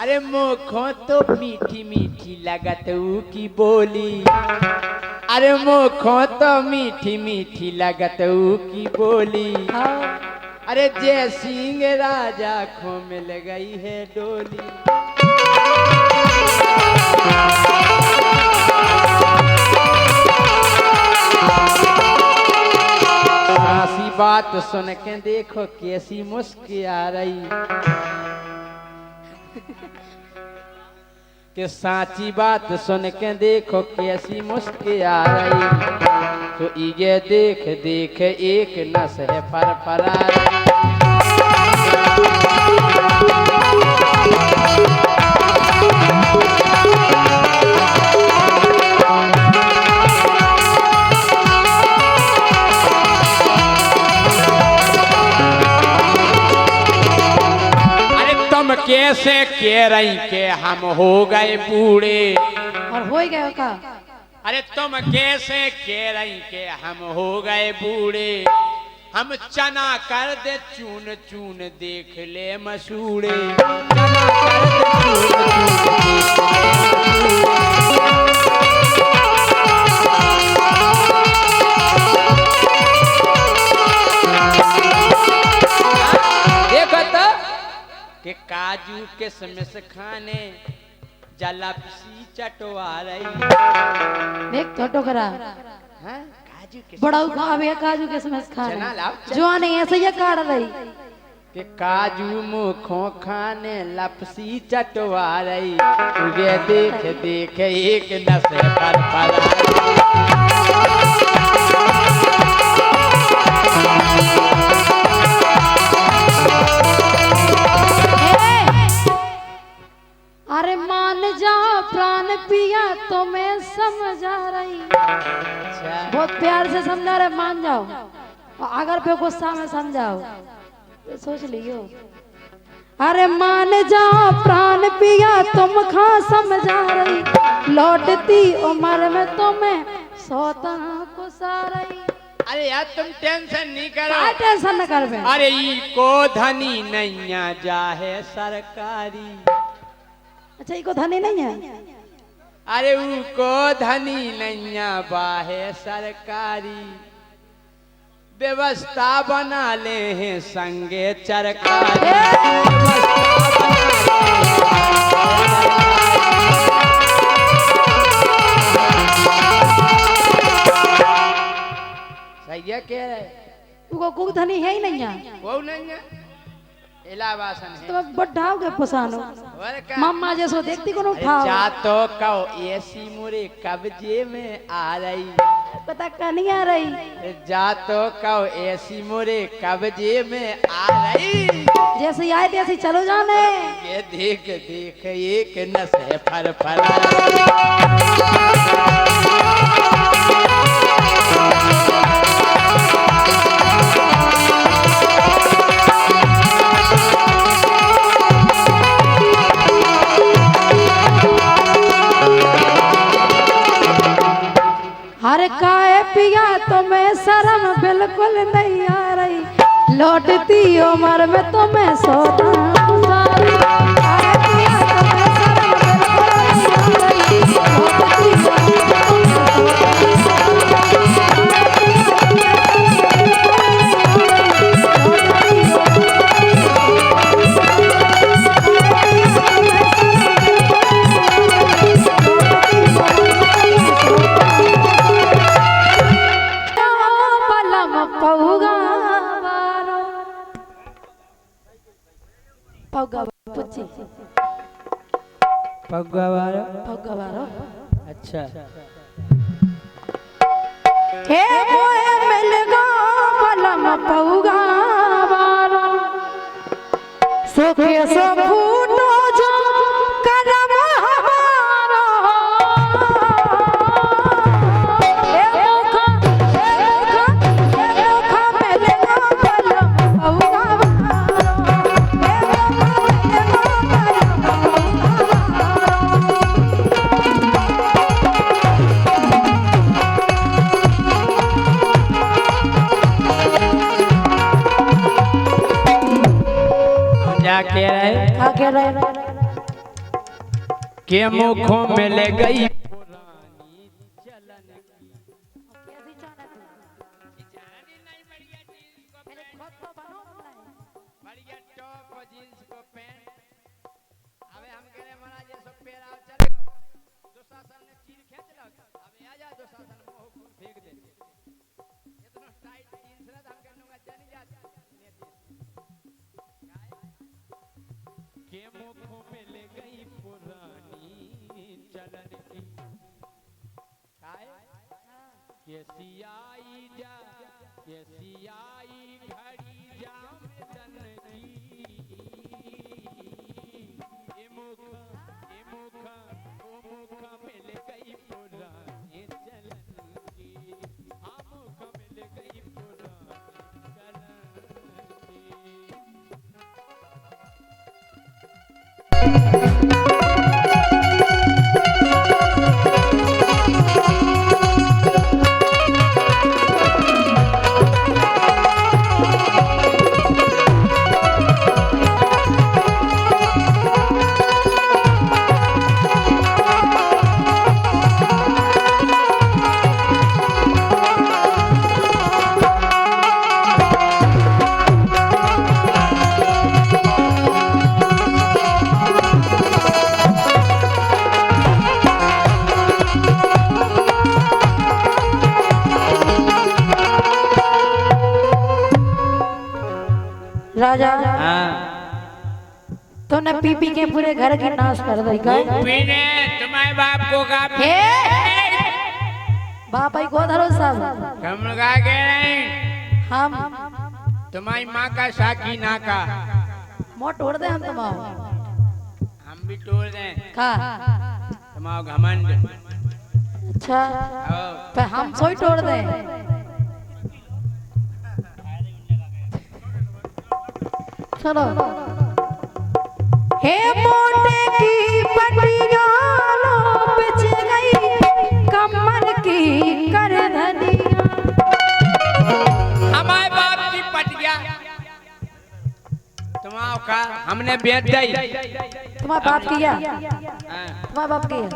अरे मुखों तो मीठी मीठी लगत ऊ की बोली। अरे मुखों तो मीठी मीठी लगत ऊ की बोली। अरे जय सिंह राजा खो मिल गई है डोली। सासी बात सुन के देखो कैसी मुस्की आ रही। कि साची बात सुन के देखो कैसी मुस्की आ रही। तो ये देख देख एक नस है फरफरा रही। कैसे कह रही के हम हो गए बूढ़े और हो गए का। अरे तुम कैसे कह रही के हम हो गए बूढ़े। हम चना कर दे चून चून देख ले मसूड़े। चना कर दे देखो तो कि काजू किशमिश खाने जलपसी चटवा रही। देख तो टोकरा हाँ? काजू किशमिश बड़ा खावे काजू किशमिश चना खाने लाओ, चना। जवान ऐसे ही काट रही कि काजू मुखों खाने लपसी चटवा रही। तुझे देख देख एक नस पर पड़ा। अरे मान जाओ प्राण पिया तो मैं समझा रही। बहुत प्यार से समझा रहे मान जाओ और अगर पे गुस्सा में समझाओ तो सोच लियो। अरे मान जाओ प्राण पिया तुम खा समझा रही। लौटती उम्र में तुम्हें सोता कुसा रही। अरे यार तुम टेंशन नहीं करो। क्या टेंशन न कर बे। अरे ई को धनी नैया जाहे सरकारी। अच्छा इको धनी नहीं है। अरे ऊ को धनी नैया बाहे सरकारी। व्यवस्था बना ले हैं संगे चरकारी। सही है कह रहे। उको कुक धनी है ही नहीं है। वो नहीं है इलावासन है। तो बढ़ाओ के पुसानो और का मम्मा जैसो देखती को उठाओ। जा तो कहो ऐसी मुरे कब्जे में आ रही। पता नहीं आ रही। जा तो कहो ऐसी मुरे कब्जे में आ रही। जैसे आए तैसे चलो जाने। ये देख देख एक नस है फर फर। हर काए पिया तो मैं शर्म बिल्कुल नहीं आ रही। लौटती उम्र में तो मैं सोता गुजारी। काए पिया तो मैं शर्म बिल्कुल नहीं आ रही। लौटती उम्र में तो मैं पगवारो अच्छा हे मोए मिल गो बलम पौगा वारो सुखे जा कह रहे क्या कह रहे? के मुखों में ले गई के मुखों में ले गई पुरानी चलन की कैसी आई जा कैसी आई घड़ी जाम तन की ये मुख ओ मुख में ले गई पुरानी चलन की हाँ मुख में ले गई पुरानी चलन की राजा हाँ तूने पी पी के पूरे घर की नाश कर दी का? पीने तुम्हारे बाप को का बाप आई को धरो सब हम लगा के नहीं हम तुम्हारी माँ का साकी ना का मोट तोड़ दे हम तुम्हारा हम भी तोड़ दें का तुम्हारा घमंड अच्छा आओ पे हम सोई तोड़ दे चलो हे मोटे की पटिया लो बिछ गई कमर की कर धनिया हमारे बाप की पटिया तुम्हारा का हमने बेच दी तुम्हारा बाप किया हाँ। तुम्हारा बाप किया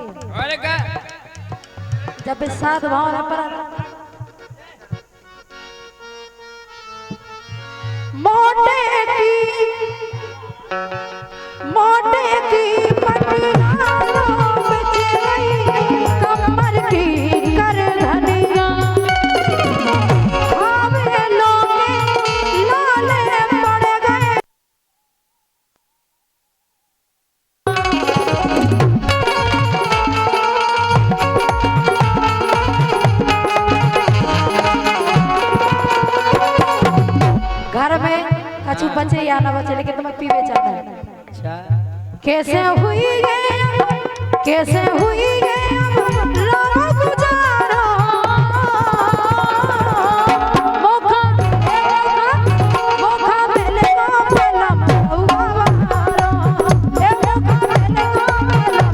और का जब इस साथ भाव पर मोटे की पटिया लो बिछ गई कमर की कर धनिया आवे लोगे लाले पड़ गए घर में कछु बचे या ना बचे लेकिन तुम्हें पीवे जाना है। अच्छा कैसे हुई कैसे हुई रो गुजारो मोखा मोखा मिले को पलम हुआ बहारो ए मोखा मिले को पलम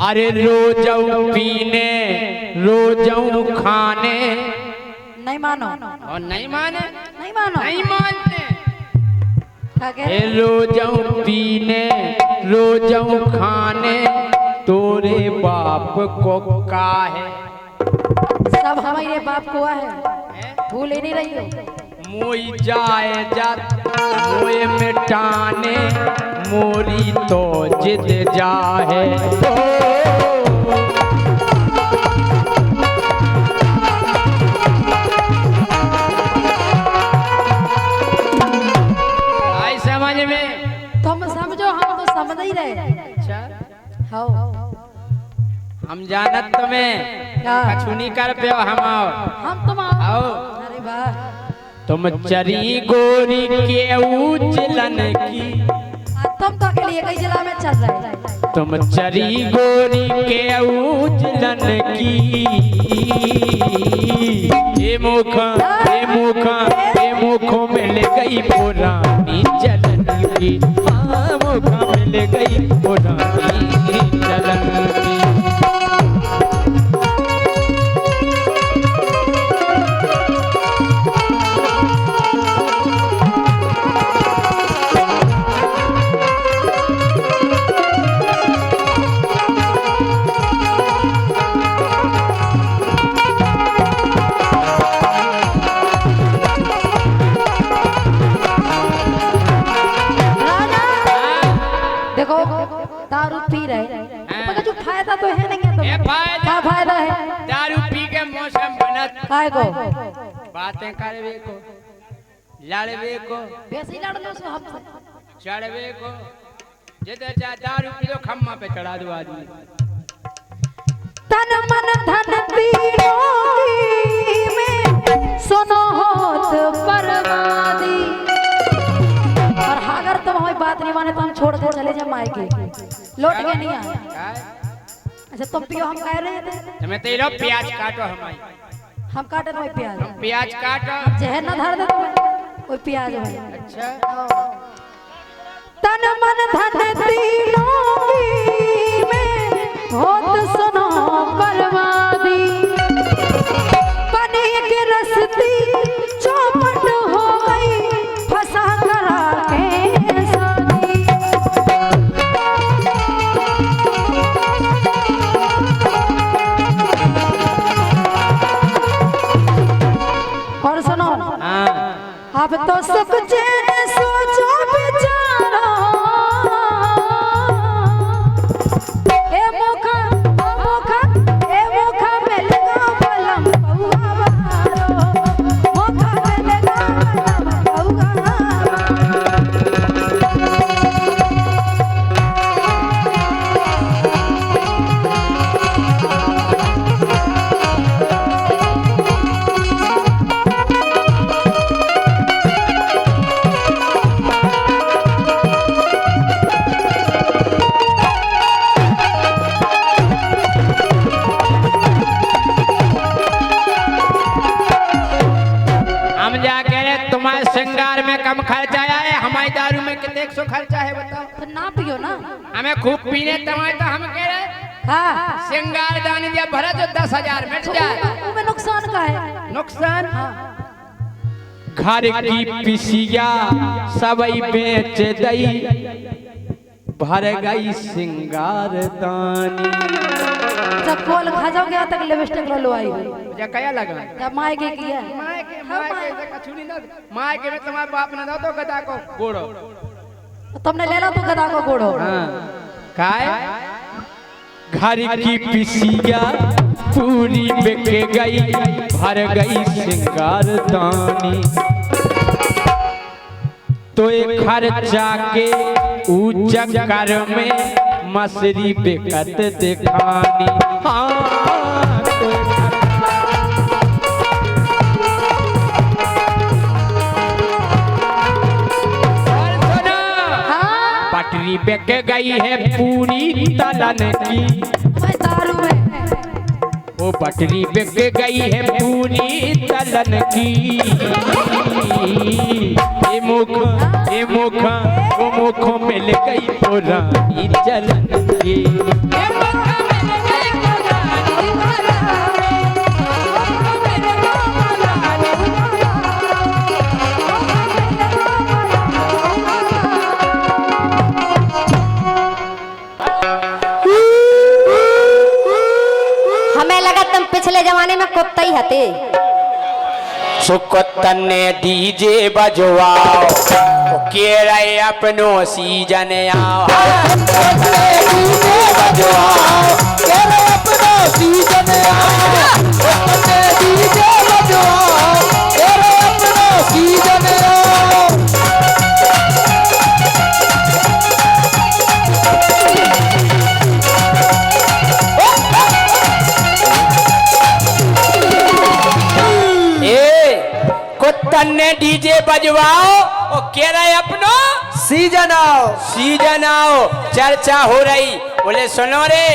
अरे रोजऊ पीने रोजऊ खाने नहीं मानो और नहीं माने नहीं मानो नहीं मानते क्या कह ए रहे? रोजऊ पीने रोजऊ खाने तोरे बाप को का है सब हमारे बाप को है भूल ही नहीं रही हो मोई जाए जा मोए मिटाने मोरी तो जिद जाए आई समझ में तुम समझो हम तो समझ ही रहे अच्छा हो हम जानत तुम्हें क्या? कछु नहीं कर पे हम आओ हम तुम आओ आओ अरे वाह तुम चरी गोरी के उजलन की तुम तो अकेले एक ही जिला में चल रहे तुम चरी गोरी के उजलन की ये मुख मिल गई पुरानी जलन की, हाँ मुख मिल गई पुरानी जलन की। देखो दारू पी रहे मगर जो फायदा तो है नहीं है तो क्या फायदा है? दारू पी के मौसम बनत काय को बातें करवे को, लड़वे को, वैसे ही लड़ लो सो हमसे। चढ़वे को, जिधर जा दारू पी लो खम्मा पे चढ़ा दो आदमी। तन मन धन तीनों में सुनो होत बर्बादी। और अगर तुम हमारी बात नहीं माने तो हम छोड़ कर चले जाए मायके, लौट के नहीं आए। अच्छा तुम पियो, हम कह रहे थे तुम्हें तेरो प्याज काटो हमारी, हम काटे तो प्याज, हम प्याज काटो, जहर ना धर दे तुम्हें कोई प्याज भाई। अच्छा तन मन धन तीनों में होत सुनो बर्बादी। बने के रस्ती चौपट हो गई फंसा करा के शादी। और सुनो अब तो सुख चैन सोचो बेचारा। ए मुखा मिलेगा बलम पौआ बारो। मुखा मिलेगा बलम पौआ तुम्हारे श्रृंगार में कम खर्चा है, हमारी दारू में कितने सौ खर्चा है बताओ? तो ना पियो ना, हमें खूब पीने तुम्हारे तो हम कह रहे हाँ श्रृंगार दानी दिया भरा जो 10,000 मिट जाए। उसमें नुकसान का है? नुकसान घर की पिसिया सबई बेच दई भर गई श्रृंगार दानी। जब कोल खा जाओगे यहाँ तक लिपस्टिक लो आई जा कया लगा जब माय के किया माय के कछुनी ना माय के में तुम्हारे बाप ने दो तो गदा को गोड़ो, तुमने ले लो तो गधा को गोड़ो। हां काय घर की पिसिया पूरी बिक गई भर गई श्रृंगार दानी। तो एक खर्चा के ऊ चक्कर में मछली बिकत दिखानी। हाँ पटरी बिक गई है पूरी तलन की, दारू में वो पटरी बिक गई है पूरी तलन की। ये मुख वो मुख मिल गई पुरानी जलन की। हमें लगा तुम पिछले जमाने में कुत्ता ही हते। सुकुत्तन ने डीजे बजवाओ के रहे अपनो सीजन आओ। डीजे बजवाओ के रहे अपनो सीजन आओ। डीजे बजवाओ के रहे अपनो सीजन आओ। कुत्तन ने डीजे बजवाओ और कह रहे अपनो सीजन आओ। सीजन आओ चर्चा हो रही बोले सुनो रे,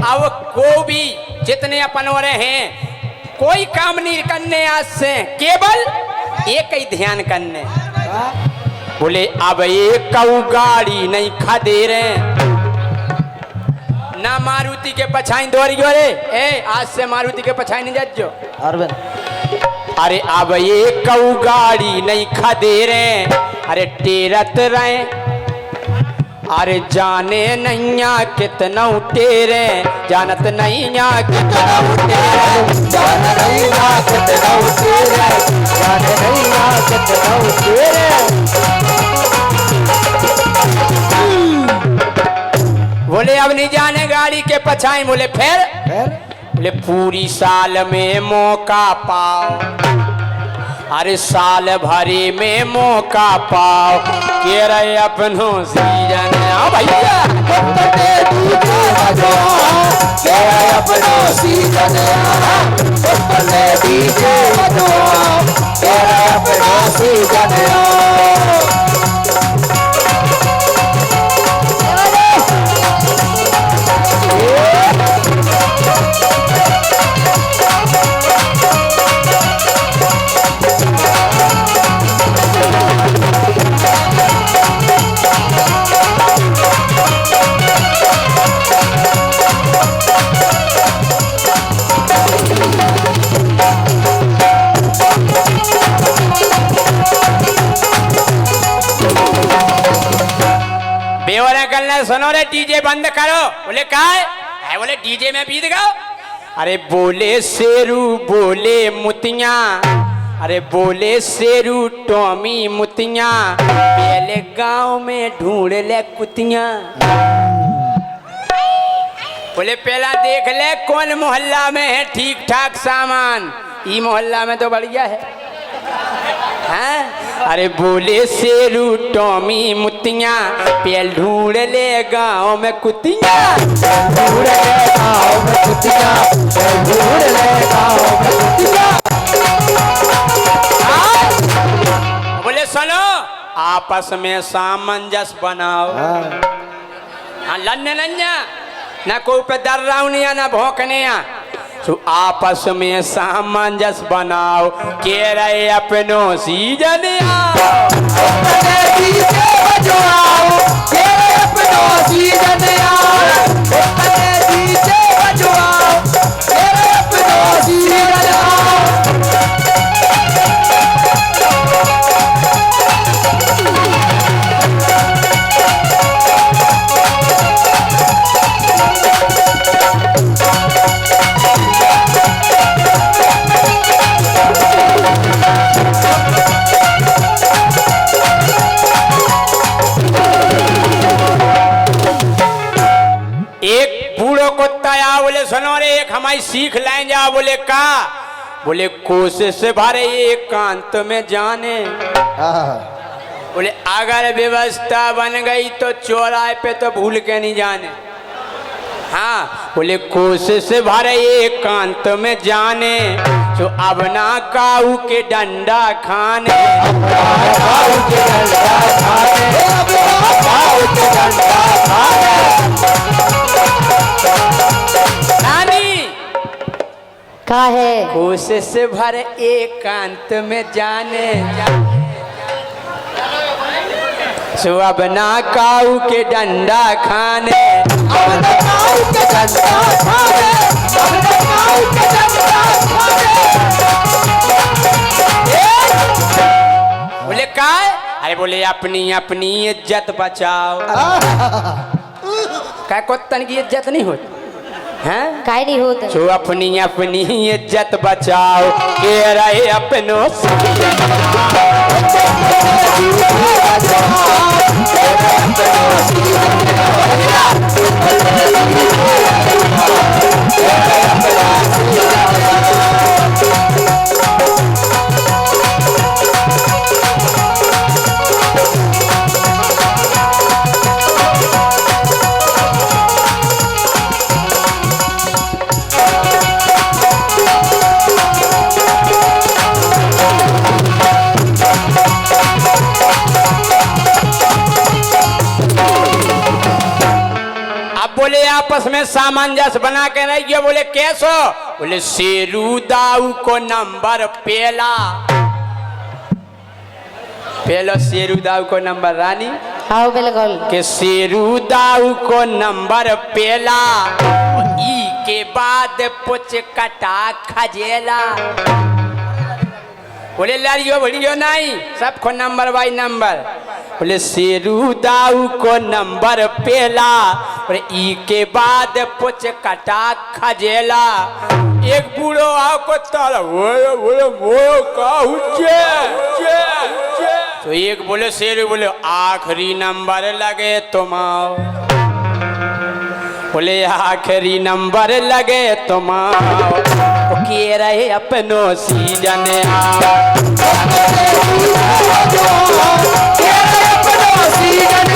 अब को भी जितने अपन हो रहे हैं कोई काम नहीं करने आज से, केवल एक ही ध्यान करने। बोले अब एक गाड़ी नहीं खा दे रहे, ना मारुति के पछाई दौड़ी गो रे, ए आज से मारुति के पछाई नहीं जात जो। अरे अब एक गाड़ी नहीं खा दे रहे, अरे टेरत रहे, अरे जाने नैया कितना टेरे, जानत नैया कितना टेरे, जान नैया कितना टेरे, जान नैया कितना टेरे। बोले अब नहीं जाने गाड़ी के पछाई। बोले फिर बोले पूरी साल में मौका पाओ, अरे साल भरी में मौका पाओ, के रहे अपनों सीजन भैया के रहे अपनों सीजन, डीजे के रहे अपनों सीजन। सुनो रे डीजे बंद करो। बोले का है? बोले डीजे में गीत गाओ। अरे बोले शेरू बोले मुतिया, अरे बोले शेरू टॉमी मुतिया, पहले गांव में ढूंढ ले कुतिया। बोले पहला देख ले कौन मोहल्ला में है ठीक ठाक सामान, ई मोहल्ला में तो बढ़िया है। हाँ? अरे बोले शेरू टॉमी मुतिया, पेल ढूंढ ले गाँव में कुतिया, ढूंढ ले गाँव में कुतिया, ढूंढ ले गाँव में कुतिया। बोले सुनो आपस में सामंजस्य बनाओ, हाँ लन्ने नन्या ना कोई पे डर रहा नहीं ना भौंकने, तो आपस में सामंजस्य बनाओ, के रहे अपनों सीजन आओ, डीजे बजवाओ, के रहे अपनों सीजन आओ, डीजे बजवाओ, के रहे अपनों सीजन आओ। बोले सुनो रे एक हमारी सीख लाए जा। बोले का? बोले कोशिश भरे एकांत में जाने, बोले अगर व्यवस्था बन गई तो चौराहे पे तो भूल के नहीं जाने। हाँ बोले कोशिश भरे एकांत में जाने, तो अब ना काऊ के डंडा खाने, काऊ के डंडा खाने, काऊ के डंडा खाने। का है? कोशिश भर एकांत में जाने, सो अब ना काऊ के डंडा खाने, अब ना काऊ के डंडा खाने, अब ना काऊ के डंडा खाने। बोले का? अरे बोले अपनी अपनी इज्जत बचाओ। क्या कुत्तन की इज्जत नहीं होती हैं? काहे नहीं होता? जो अपनी अपनी इज्जत बचाओ, के रहे अपनों बोले आपस में सामंजस्य बना के रह गया। बोले कैसो? बोले शेरू दाऊ को नंबर पेला। पहलो शेरू दाऊ को नंबर रानी हाँ बिल्कुल के शेरू दाऊ को नंबर पेला ई के बाद पुछ कटा खजेला। बोले लड़ियो बड़ियो नहीं, सबको नंबर बाई नंबर। बोले शेरू दाऊ को नंबर पेला और ई के बाद पुछ कटा खजेला। एक बूढ़ो आओ को तारा वो कहू तो एक बोले शेरू बोले आखिरी नंबर लगे तुम आओ। बोले आखिरी नंबर लगे तुम आओ के रहे अपनो सीजन आओ। के रहे अपनो सीजन